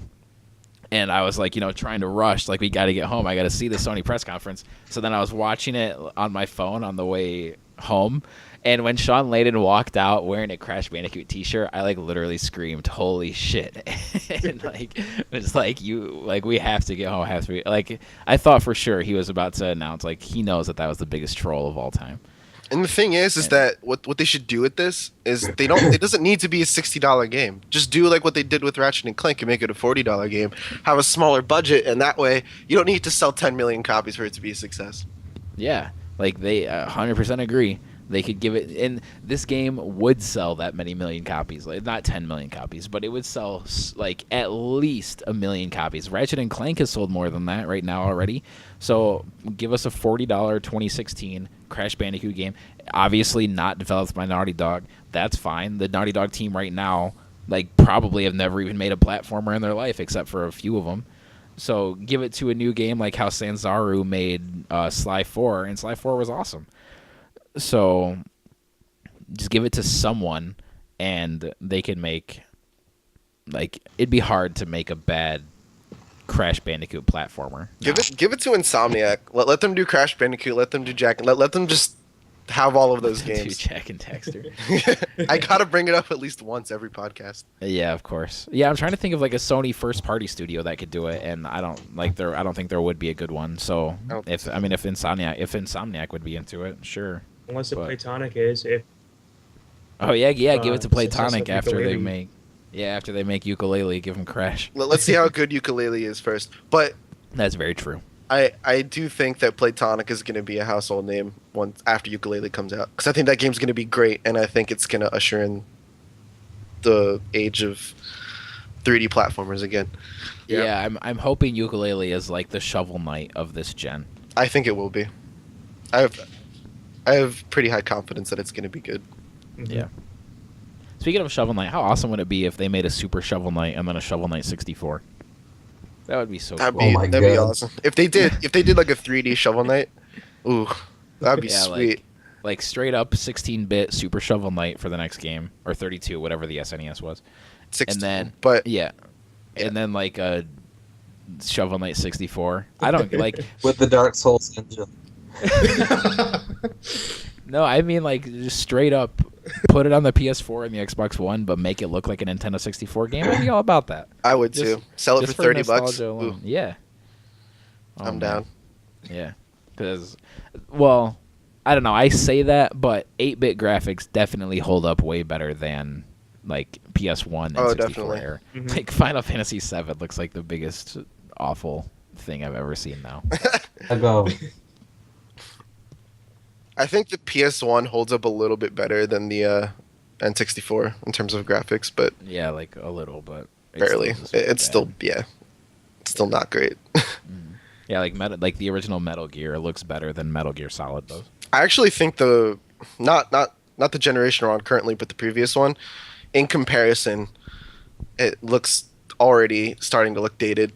and I was like, you know, trying to rush, like, we got to get home. I got to see the Sony press conference. So then I was watching it on my phone on the way home. And when Sean Layden walked out wearing a Crash Bandicoot t-shirt, I like literally screamed, "Holy shit!" And like it's like we have to get home. Have to be like I thought for sure he was about to announce like he knows that was the biggest troll of all time. And the thing is that what they should do with this is it doesn't need to be a $60 game. Just do like what they did with Ratchet and Clank and make it a $40 game. Have a smaller budget, and that way you don't need to sell 10 million copies for it to be a success. Yeah, like they 100% agree. They could give it, and this game would sell that many million copies, like not 10 million copies, but it would sell like at least 1 million copies. Ratchet and Clank has sold more than that right now already. So give us a $40 2016 Crash Bandicoot game. Obviously not developed by Naughty Dog. That's fine. The Naughty Dog team right now, like, probably have never even made a platformer in their life except for a few of them. So give it to a new game like how Sanzaru made Sly 4, and Sly 4 was awesome. So just give it to someone, and they can make, like, it'd be hard to make a bad Crash Bandicoot platformer. Give it to Insomniac. Let them do Crash Bandicoot. Let them do Jack. Let them just have all of those To games. Jack and Daxter. I gotta bring it up at least once every podcast. Yeah, of course. Yeah, I'm trying to think of like a Sony first party studio that could do it, and I don't think there would be a good one. So if Insomniac would be into it, sure. Unless the But- Platonic is, if Oh yeah, give it to success Platonic of after they Ukulele. make Ukulele, give them Crash. Let's see how good Ukulele is first. But That's very true. I do think that Platonic is going to be a household name once after Ukulele comes out, because I think that game's going to be great, and I think it's going to usher in the age of 3D platformers again. Yeah, I'm hoping Ukulele is like the Shovel Knight of this gen. I think it will be. I have pretty high confidence that it's going to be good. Yeah. Speaking of Shovel Knight, how awesome would it be if they made a Super Shovel Knight and then a Shovel Knight 64? That would be so That'd cool. be my that'd be God. awesome. If they did like a 3D Shovel Knight, Ooh, that'd be Yeah, sweet. like straight up 16-bit Super Shovel Knight for the next game, or 32, whatever the SNES was. 16, And then but yeah, Yeah. and then like a Shovel Knight 64. I don't like. With the Dark Souls engine. No, I mean like just straight up put it on the PS4 and the Xbox One, but make it look like a Nintendo 64 game. I'd be all about that. I would Just- too. Sell it Just for $30. nostalgia Ooh, alone. Yeah. Oh, I'm man. down. Yeah, because, well, I don't know. I say that, but 8-bit graphics definitely hold up way better than like PS1 and Oh, 64 definitely. era. Mhm. Like Final Fantasy VII looks like the biggest awful thing I've ever seen now. I go. I think the PS1 holds up a little bit better than the N64 in terms of graphics, but Yeah, like a little, but it's barely. Still just really It's bad. still it's still not great. Yeah, like the original Metal Gear looks better than Metal Gear Solid does. I actually think the not the generation we're on currently, but the previous one, in comparison, it looks already starting to look dated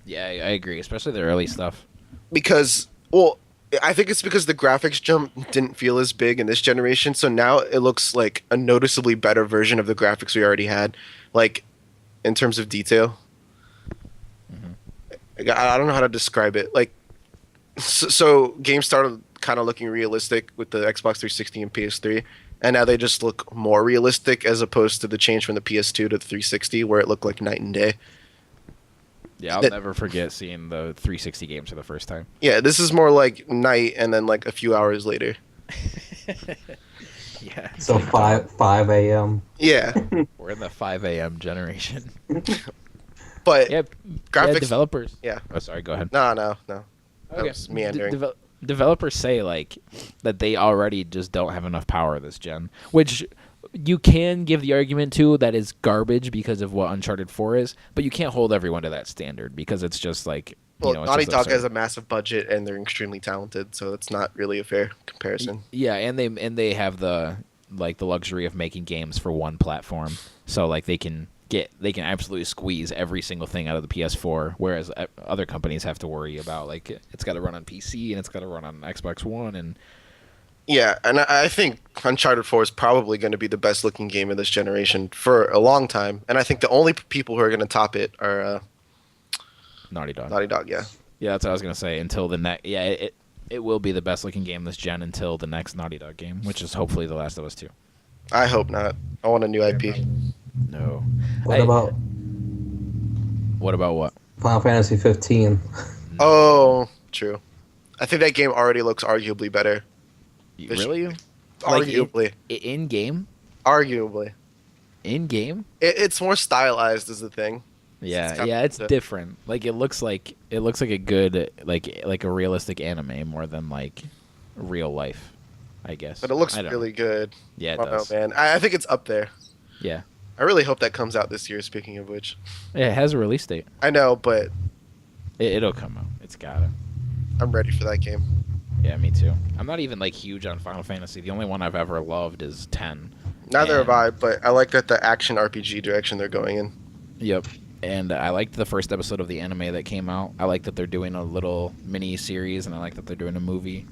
Yeah, I agree, especially the early stuff. because well, I think it's because the graphics jump didn't feel as big in this generation, so now it looks like a noticeably better version of the graphics we already had, like in terms of detail. I don't know how to describe it. Like, so games started kind of looking realistic with the Xbox 360 and PS3, and now they just look more realistic as opposed to the change from the PS2 to the 360, where it looked like night and day. Yeah, I'll That- never forget seeing the 360 games for the first time. Yeah, this is more like night and then like a few hours later. Yeah. So 5 a.m. Yeah, We're in the 5 a.m. generation. but Yep. graphics. Yeah, developers. Yeah. Oh, sorry. Go ahead. No. That was meandering. Developers say like that they already just don't have enough power this gen, which you can give the argument to that is garbage because of what Uncharted 4 is, but you can't hold everyone to that standard because it's just like Well, it's Naughty just Dog absurd. has a massive budget and they're extremely talented, so it's not really a fair comparison. Yeah, and they have the luxury of making games for one platform, so like they can absolutely squeeze every single thing out of the PS4, whereas other companies have to worry about like it's got to run on PC and it's got to run on Xbox One and Yeah, and I think Uncharted 4 is probably going to be the best looking game of this generation for a long time, and I think the only people who are going to top it are Naughty Dog. Naughty Dog. Yeah, Yeah, that's what I was gonna say. Until the next, yeah, it will be the best looking game this gen until the next Naughty Dog game, which is hopefully The Last of Us 2. I hope not. I want a new IP. No. What I- about What about what? Final Fantasy 15? Oh, true. I think that game already looks arguably better. Really? Like, Arguably, In game? arguably, In game? it's more stylized, is the thing. Yeah, kinda yeah, it's the- different. Like it looks like a good like a realistic anime more than like real life, I guess. But it looks I don't really know. good. Yeah, it I don't does. know, man. I think it's up there. Yeah. I really hope that comes out this year. Speaking of which, Yeah, it has a release date. I know, but It'll come out. It's gotta. I'm ready for that game. Yeah, me too. I'm not even like huge on Final Fantasy. The only one I've ever loved is 10. Neither have And- I, but I like that the action RPG direction they're going in. Yep. And I liked the first episode of the anime that came out. I like that they're doing a little mini series, and I like that they're doing a movie.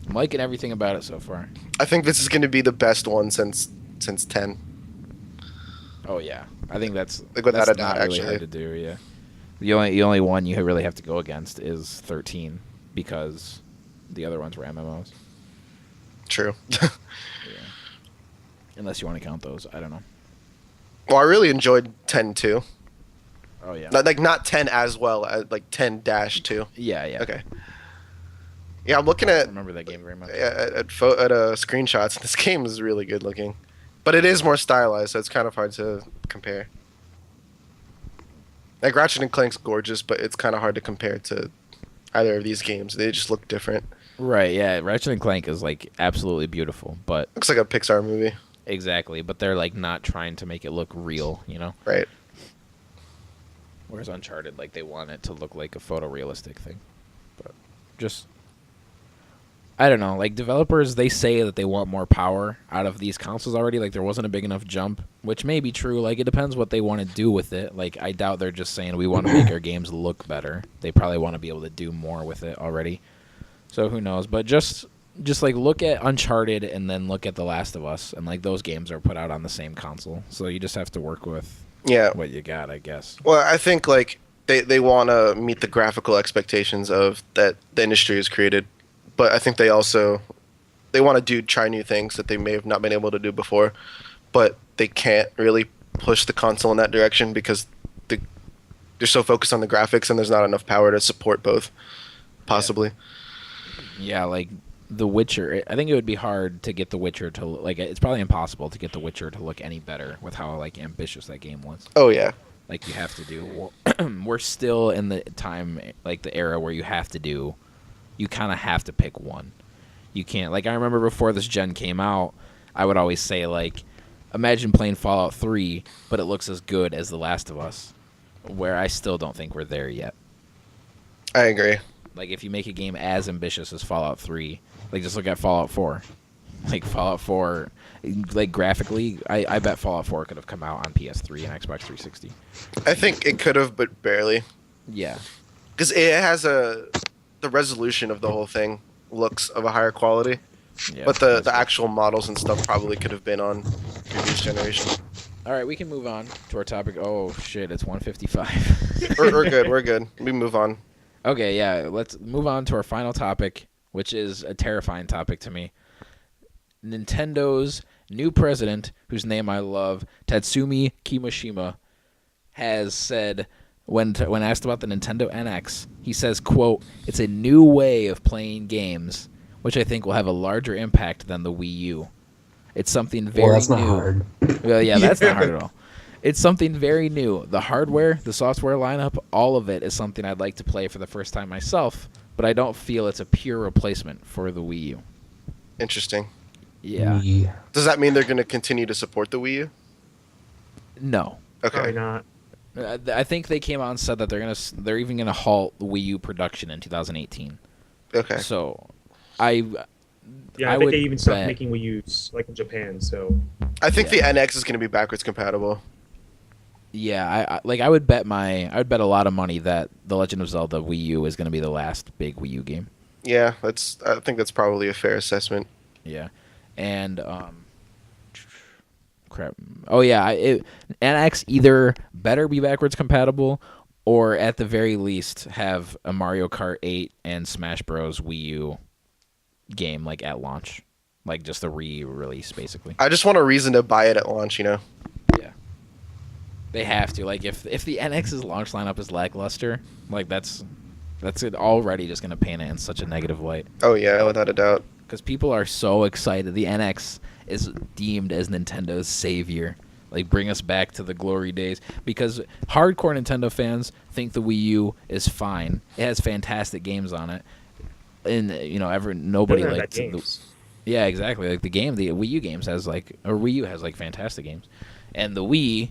I'm liking everything about it so far. I think this is going to be the best one since 10. Oh yeah, I think that's Like, without that's a doubt, not really actually. hard to do. Yeah, the only one you really have to go against is 13 because the other ones were MMOs. True. Yeah. Unless you want to count those, I don't know. Well, I really enjoyed 10 too. Oh yeah. Not 10 as well as like 10-2. Yeah, yeah. Okay. Yeah, I'm looking I at don't remember that game very much. screenshots. This game is really good looking, but it is more stylized, so it's kind of hard to compare. Like Ratchet and Clank's gorgeous, but it's kind of hard to compare to either of these games. They just look different. Right. Yeah. Ratchet and Clank is like absolutely beautiful, but Looks like a Pixar movie, exactly. But they're like not trying to make it look real, you know. right? Whereas Uncharted, like they want it to look like a photorealistic thing, but just I don't know. Like developers, they say that they want more power out of these consoles already. Like there wasn't a big enough jump, which may be true. Like it depends what they want to do with it. Like I doubt they're just saying we want to make our games look better. They probably want to be able to do more with it already. So who knows? But just like look at Uncharted and then look at The Last of Us, and like those games are put out on the same console. So you just have to work with what you got, I guess. Well, I think like they want to meet the graphical expectations of that the industry has created, but I think they also they want to try new things that they may have not been able to do before, but they can't really push the console in that direction because they're so focused on the graphics and there's not enough power to support both, possibly. Yeah, like The Witcher. I think it would be hard to get The Witcher to like. It's probably impossible to get The Witcher to look any better with how like ambitious that game was. Oh yeah. Like you have to do. We're still in the time, like the era where you have to do. You kind of have to pick one. You can't. Like I remember before this gen came out, I would always say like, imagine playing Fallout 3, but it looks as good as The Last of Us. Where I still don't think we're there yet. I agree. Like if you make a game as ambitious as Fallout 3, like just look at Fallout 4. Like Fallout 4, like graphically, I bet Fallout 4 could have come out on PS3 and Xbox 360. I think it could have, but barely. Yeah. Because it has the resolution of the whole thing looks of a higher quality, Yeah. but the actual models and stuff probably could have been on previous generation. All right, we can move on to our topic. Oh shit, it's 1:55. We're good. We're good. We move on. Okay, yeah, let's move on to our final topic, which is a terrifying topic to me. Nintendo's new president, whose name I love, Tatsumi Kimishima, has said when asked about the Nintendo NX, he says, quote, "It's a new way of playing games, which I think will have a larger impact than the Wii U. It's something very Well, that's not new." hard. Well, yeah, that's not hard at all. It's something very new. The hardware, the software lineup, all of it is something I'd like to play for the first time myself, but I don't feel it's a pure replacement for the Wii U. Interesting. Yeah. Does that mean they're going to continue to support the Wii U? No. Probably Okay. not. I think they came out and said that they're even gonna halt the Wii U production in 2018. Okay. So, Yeah, I, think would they even stopped bet- making Wii U's like in Japan. So I think Yeah. the NX is going to be backwards compatible. Yeah, I would bet a lot of money that The Legend of Zelda Wii U is gonna be the last big Wii U game. Yeah, I think that's probably a fair assessment. Yeah, and crap. Oh yeah, NX either better be backwards compatible, or at the very least have a Mario Kart 8 and Smash Bros. Wii U game like at launch, like just a re-release basically. I just want a reason to buy it at launch, you know? Yeah, they have to. Like if the NX's launch lineup is lackluster, like that's it already just gonna paint it in such a negative light. Oh, yeah, without a doubt. Because people are so excited. The NX is deemed as Nintendo's savior. Like, bring us back to the glory days. Because hardcore Nintendo fans think the Wii U is fine. It has fantastic games on it. And, nobody Doesn't have liked that it. games. Yeah, exactly. Like, the Wii U games has, Wii U has, fantastic games. And the Wii,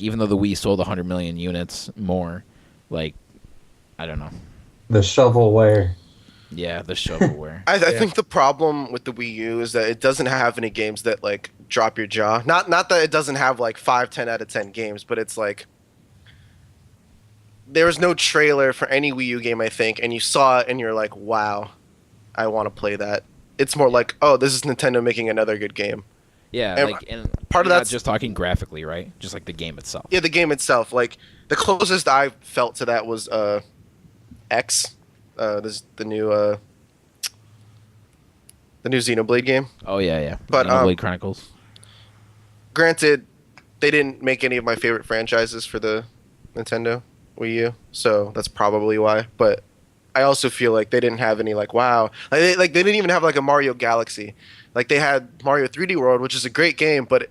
even though the Wii sold 100 million units more, I don't know. The shovelware. Yeah, the shovelware. I Yeah. think the problem with the Wii U is that it doesn't have any games that drop your jaw. Not that it doesn't have 5, 10 out of 10 games, but it's there was no trailer for any Wii U game, I think, and you saw it and you're like, wow, I want to play that. It's more like, oh, this is Nintendo making another good game. Yeah, And and part of you're not that's- just talking graphically, right? Just like the game itself. Yeah, the game itself. The closest I felt to that was X. This the new Xenoblade game. Oh yeah. But, Xenoblade Chronicles. Granted, they didn't make any of my favorite franchises for the Nintendo Wii U, so that's probably why. But I also feel like they didn't have any wow. They didn't even have a Mario Galaxy. They had Mario 3D World, which is a great game, but it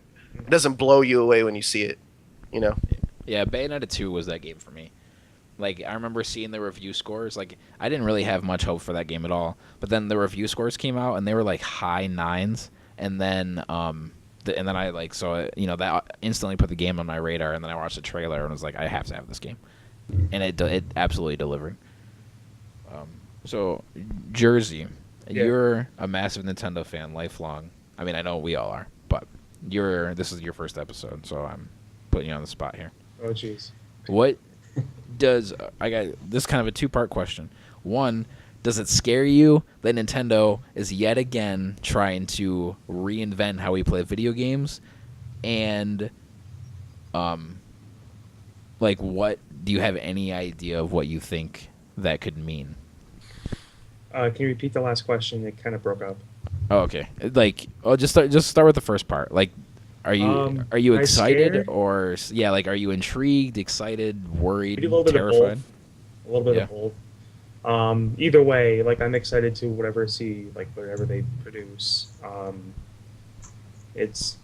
doesn't blow you away when you see it. You know. Yeah, Bayonetta 2 was that game for me. I remember seeing the review scores. I didn't really have much hope for that game at all. But then the review scores came out, and they were high 9s. And then I saw it. That instantly put the game on my radar. And then I watched the trailer and was like, I have to have this game. And it absolutely delivered. So, Jersey, Yeah. you're a massive Nintendo fan, lifelong. I mean, I know we all are, but this is your first episode, so I'm putting you on the spot here. Oh jeez. What does I got this kind of a two-part question. One, Does it scare you that Nintendo is yet again trying to reinvent how we play video games? And, like, what do you have any idea of what you think that could mean? Can you repeat the last question? It kind of broke up. Oh, okay. Like, just start with the first part. Like, are you I excited scared? or yeah? Like, are you intrigued, excited, worried, Maybe a little bit of terrified? both. A little bit Yeah. of both. Either way, like I'm excited to whatever they produce. It's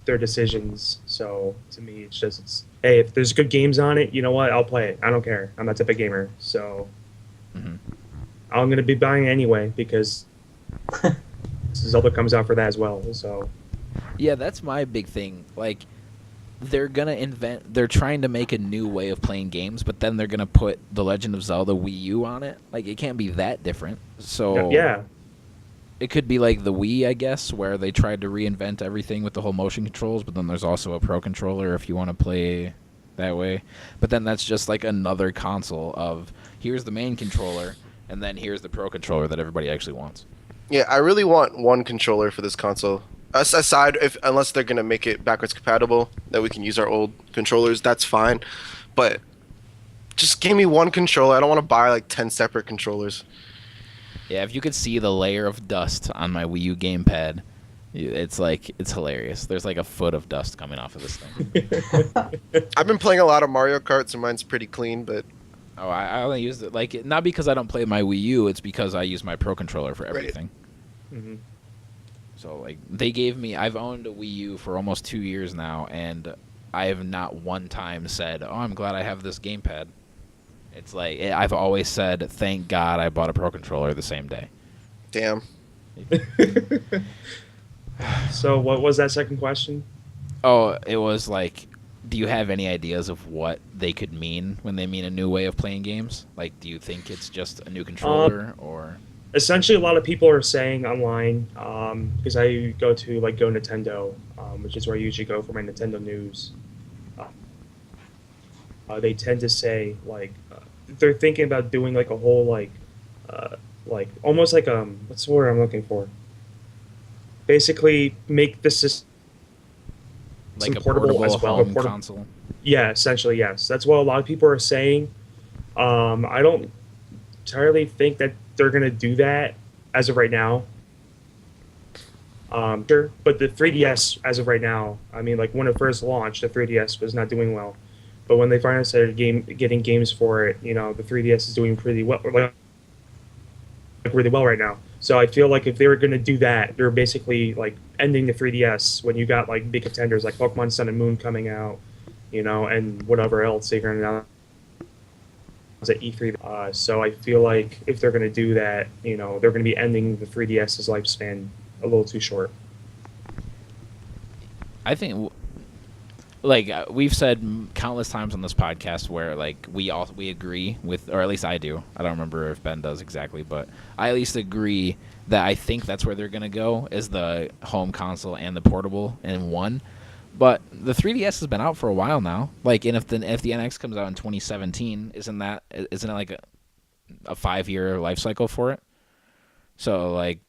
their decisions. So to me, it's hey, if there's good games on it, you know what? I'll play it. I don't care. I'm that type of gamer. So Mhm. I'm gonna be buying it anyway because Zelda comes out for that as well. So Yeah, that's my big thing. Like, they're trying to make a new way of playing games, but then they're gonna put The Legend of Zelda Wii U on it. Like, it can't be that different. So yeah, it could be like the Wii, I guess, where they tried to reinvent everything with the whole motion controls, but then there's also a Pro controller if you want to play that way. But then that's just like another console of here's the main controller, and then here's the Pro controller that everybody actually wants. Yeah, I really want one controller for this console. Aside, unless they're gonna make it backwards compatible, that we can use our old controllers, that's fine. But just give me one controller. I don't want to buy like 10 separate controllers. Yeah, if you could see the layer of dust on my Wii U gamepad, it's hilarious. There's like a foot of dust coming off of this thing. I've been playing a lot of Mario Kart, so mine's pretty clean. But Oh, I only use it like not because I don't play my Wii U. It's because I use my Pro controller for everything. hmm So like I've owned a Wii U for almost 2 years now, and I have not one time said, "Oh, I'm glad I have this gamepad." It's like I've always said, "Thank God I bought a Pro controller the same day." damn, So what was that second question? Oh, it was like, do you have any ideas of what they could mean when they mean a new way of playing games? Like, do you think it's just a new controller or? Essentially, a lot of people are saying online, because I go to like Go Nintendo, which is where I usually go for my Nintendo news. They tend to say they're thinking about doing like a whole like almost like what's the word I'm looking for? Basically, make the system Like a portable portable as well. home console. Yeah, essentially, yes. That's what a lot of people are saying. I don't entirely think that they're going to do that as of right now. Sure, but the 3DS, as of right now, I mean, like when it first launched, the 3DS was not doing well. But when they finally started getting games for it, the 3DS is doing pretty well, like really well right now. So I feel like if they were going to do that, they're basically like ending the 3DS when you got like big contenders like Pokemon Sun and Moon coming out, and whatever else they're going to announce at E3. So I feel like if they're going to do that, they're going to be ending the 3DS's lifespan a little too short. I think, like we've said countless times on this podcast, where like we agree with, or at least I do. I don't remember if Ben does exactly, but I at least agree that I think that's where they're gonna go, is the home console and the portable in one. But the 3DS has been out for a while now. Like, and if the NX comes out in 2017, isn't it like a 5-year life cycle for it? So like,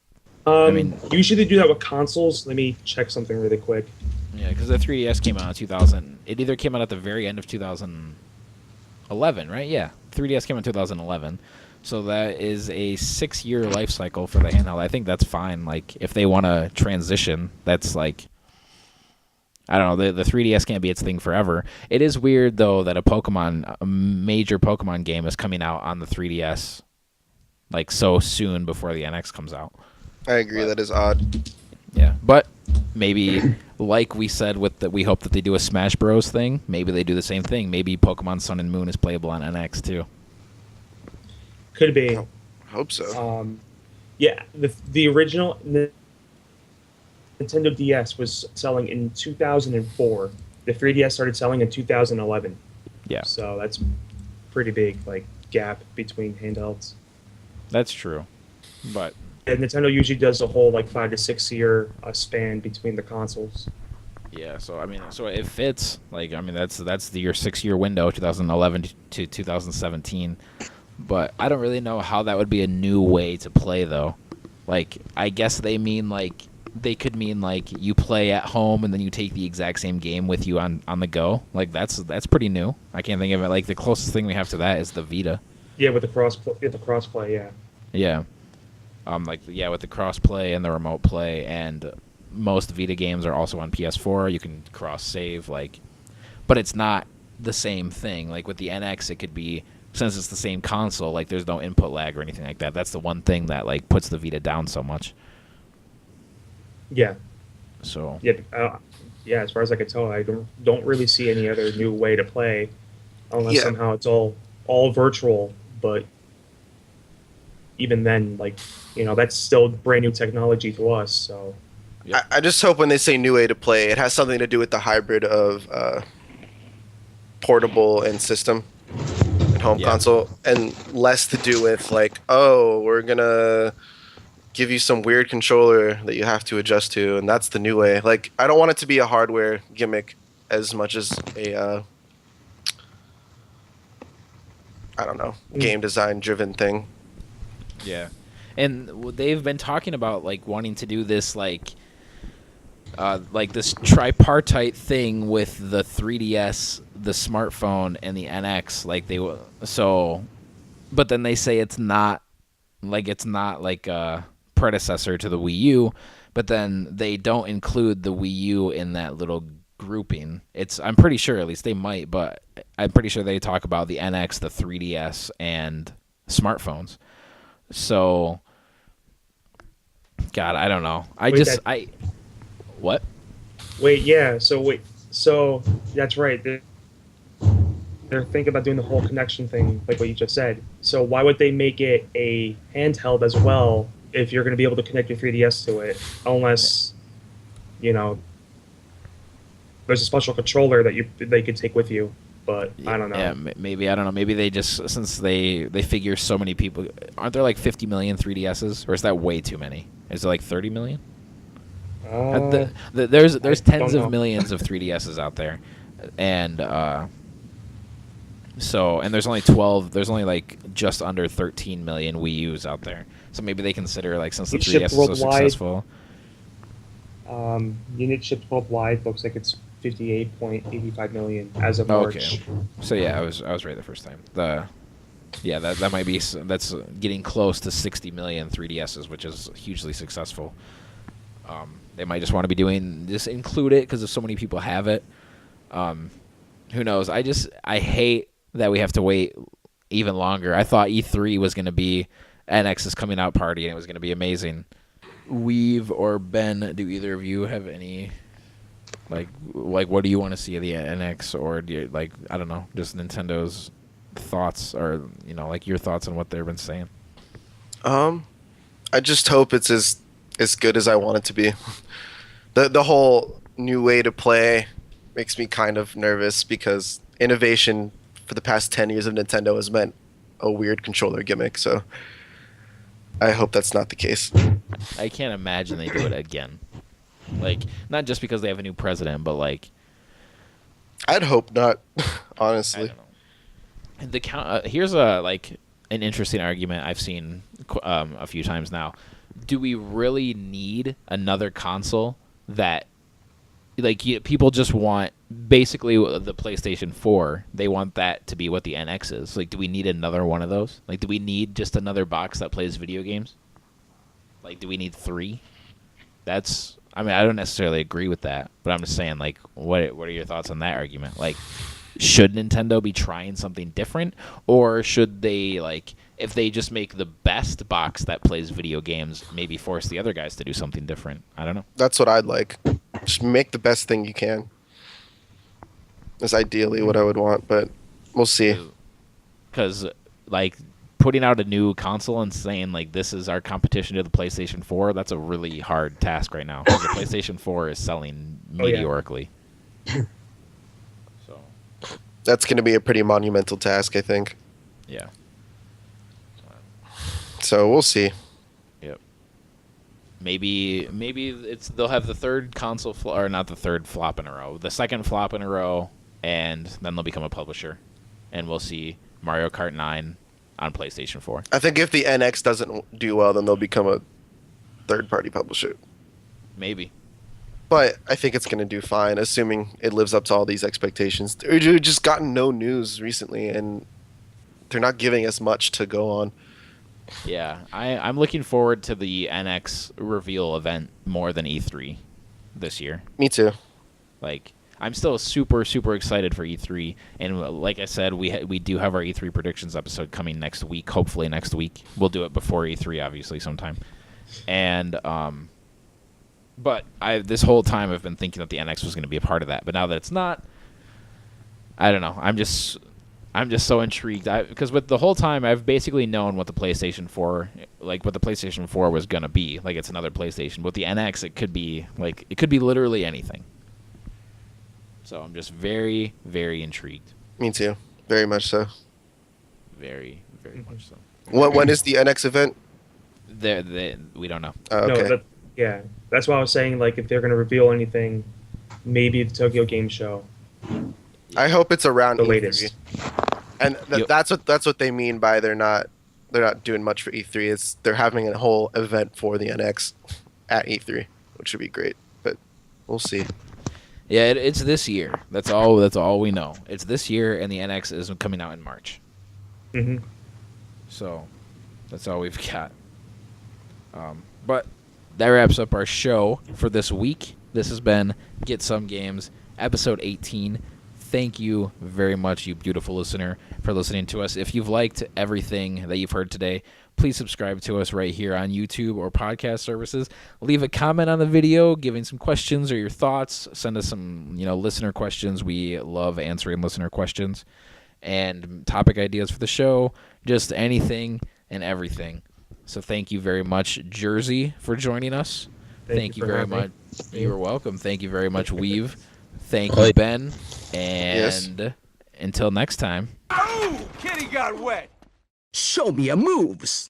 I mean, usually they do that with consoles. Let me check something really quick. yeah, because the 3DS came out in 2000. It either came out at the very end of 2011, right? Yeah, 3DS came out in 2011. So that is a 6-year life cycle for the handheld. I think that's fine. Like, if they want to transition, that's like, I don't know. The 3DS can't be its thing forever. It is weird though that a major Pokemon game is coming out on the 3DS, like so soon before the NX comes out. I agree. That is odd. Yeah, but maybe, like we said, we hope that they do a Smash Bros. Thing. Maybe they do the same thing. Maybe Pokemon Sun and Moon is playable on NX too. Could be. I hope so. Yeah, the original Nintendo DS was selling in 2004. The 3DS started selling in 2011. Yeah, So that's pretty big gap between handhelds. that's true. But And Nintendo usually does a whole 5 to 6 year span between the consoles. yeah, so I mean, so it fits. Like, I mean, that's your 6-year window, 2011 to 2017. But I don't really know how that would be a new way to play, though. Like, I guess they mean, like, they could mean, like, you play at home and then you take the exact same game with you on the go. Like, that's pretty new. I can't think of it. Like, the closest thing we have to that is the Vita. Yeah, with the crossplay, yeah. Yeah. With the cross-play and the remote play, and most Vita games are also on PS4. You can cross-save, like... But it's not the same thing. Like, with the NX, it could be... Since it's the same console, like, there's no input lag or anything like that. That's the one thing that, like, puts the Vita down so much. Yeah. So... Yeah, as far as I can tell, I don't really see any other new way to play, unless somehow it's all virtual. But even then, like, that's still brand new technology to us. So I just hope when they say new way to play, it has something to do with the hybrid of portable and system and home console, and less to do with like, oh, we're gonna give you some weird controller that you have to adjust to, and that's the new way. Like, I don't want it to be a hardware gimmick as much as a I don't know, game design driven thing. Yeah. And they've been talking about, like, wanting to do this, like this tripartite thing with the 3DS, the smartphone, and the NX. Like, but then they say it's not like a predecessor to the Wii U, but then they don't include the Wii U in that little grouping. I'm pretty sure, at least they might, but I'm pretty sure they talk about the NX, the 3DS, and smartphones. So, God, I don't know. What? Wait, yeah. So that's right. They're thinking about doing the whole connection thing, like what you just said. So why would they make it a handheld as well if you're going to be able to connect your 3DS to it? Unless, there's a special controller that they could take with you. But I don't know. Yeah, maybe, I don't know. Maybe they just, since they figure so many people, aren't there like 50 million 3DSs, or is that way too many? Is it like 30 million? There's tens of millions of 3DSs out there, and there's only like just under 13 million Wii U's out there. So maybe they consider, like, since the 3DS is so successful. Unit shipped worldwide looks like it's 58.85 million as of March. Okay. So yeah, I was right the first time. That might be, that's getting close to 60 million 3DSs, which is hugely successful. They might just want to be just include it because so many people have it. Who knows? I hate that we have to wait even longer. I thought E3 was going to be NX's coming out party and it was going to be amazing. Weave or Ben, do either of you have any, like what do you want to see of the NX, or do you, like, I don't know, just Nintendo's thoughts, or like your thoughts on what they've been saying? I just hope it's as good as I want it to be. The whole new way to play makes me kind of nervous because innovation for the past 10 years of Nintendo has meant a weird controller gimmick, so I hope that's not the case. I can't imagine they do it again. Like, not just because they have a new president, but like, I'd hope not, honestly. I don't know. Here's an interesting argument I've seen a few times now. Do we really need another console that, like, people just want basically the PlayStation 4? They want that to be what the NX is. Like, do we need another one of those? Like, do we need just another box that plays video games? Like, do we need 3? I don't necessarily agree with that, but I'm just saying, like, what are your thoughts on that argument? Like, should Nintendo be trying something different, or should they, like, if they just make the best box that plays video games, maybe force the other guys to do something different? I don't know. That's what I'd like. Just make the best thing you can. That's ideally what I would want, but we'll see. Because, like, putting out a new console and saying, like, this is our competition to the PlayStation 4, that's a really hard task right now. The PlayStation 4 is selling meteorically. So that's going to be a pretty monumental task, I think. Yeah. So we'll see. Yep. Maybe they'll have the third console or not the third flop in a row, the second flop in a row, and then they'll become a publisher, and we'll see Mario Kart 9 on PlayStation 4. I think if the NX doesn't do well, then they'll become a third-party publisher. Maybe. But I think it's going to do fine, assuming it lives up to all these expectations. We've just gotten no news recently, and they're not giving us much to go on. Yeah, I'm looking forward to the NX reveal event more than E3 this year. Me too. Like, I'm still super, super excited for E3. And like I said, we do have our E3 predictions episode coming next week, hopefully next week. We'll do it before E3, obviously, sometime. And, but this whole time I've been thinking that the NX was going to be a part of that. But now that it's not, I don't know. I'm just so intrigued. Because with the whole time, I've basically known what the PlayStation 4, like what the PlayStation 4 was going to be. Like, it's another PlayStation. With the NX, it could be literally anything. So I'm just very, very intrigued. Me too. Very much so. Very, very much so. When is the NX event? We don't know. Oh, okay. No, that's why I was saying, like, if they're going to reveal anything, maybe the Tokyo Game Show. I hope it's around The E3. latest. And that's what they mean by they're not doing much for E3. They're having a whole event for the NX at E3, which would be great. But we'll see. Yeah, it's this year. That's all we know. It's this year, and the NX is coming out in March. Mm-hmm. So that's all we've got. But that wraps up our show for this week. This has been Get Some Games, episode 18. Thank you very much, you beautiful listener, for listening to us. If you've liked everything that you've heard today, please subscribe to us right here on YouTube or podcast services. Leave a comment on the video, giving some questions or your thoughts. Send us some, listener questions. We love answering listener questions and topic ideas for the show. Just anything and everything. So thank you very much, Jersey, for joining us. Thank you very much. You're welcome. Thank you very much, Weave. Thank you, Ben. And until next time. Oh, kitty got wet. Show me your moves.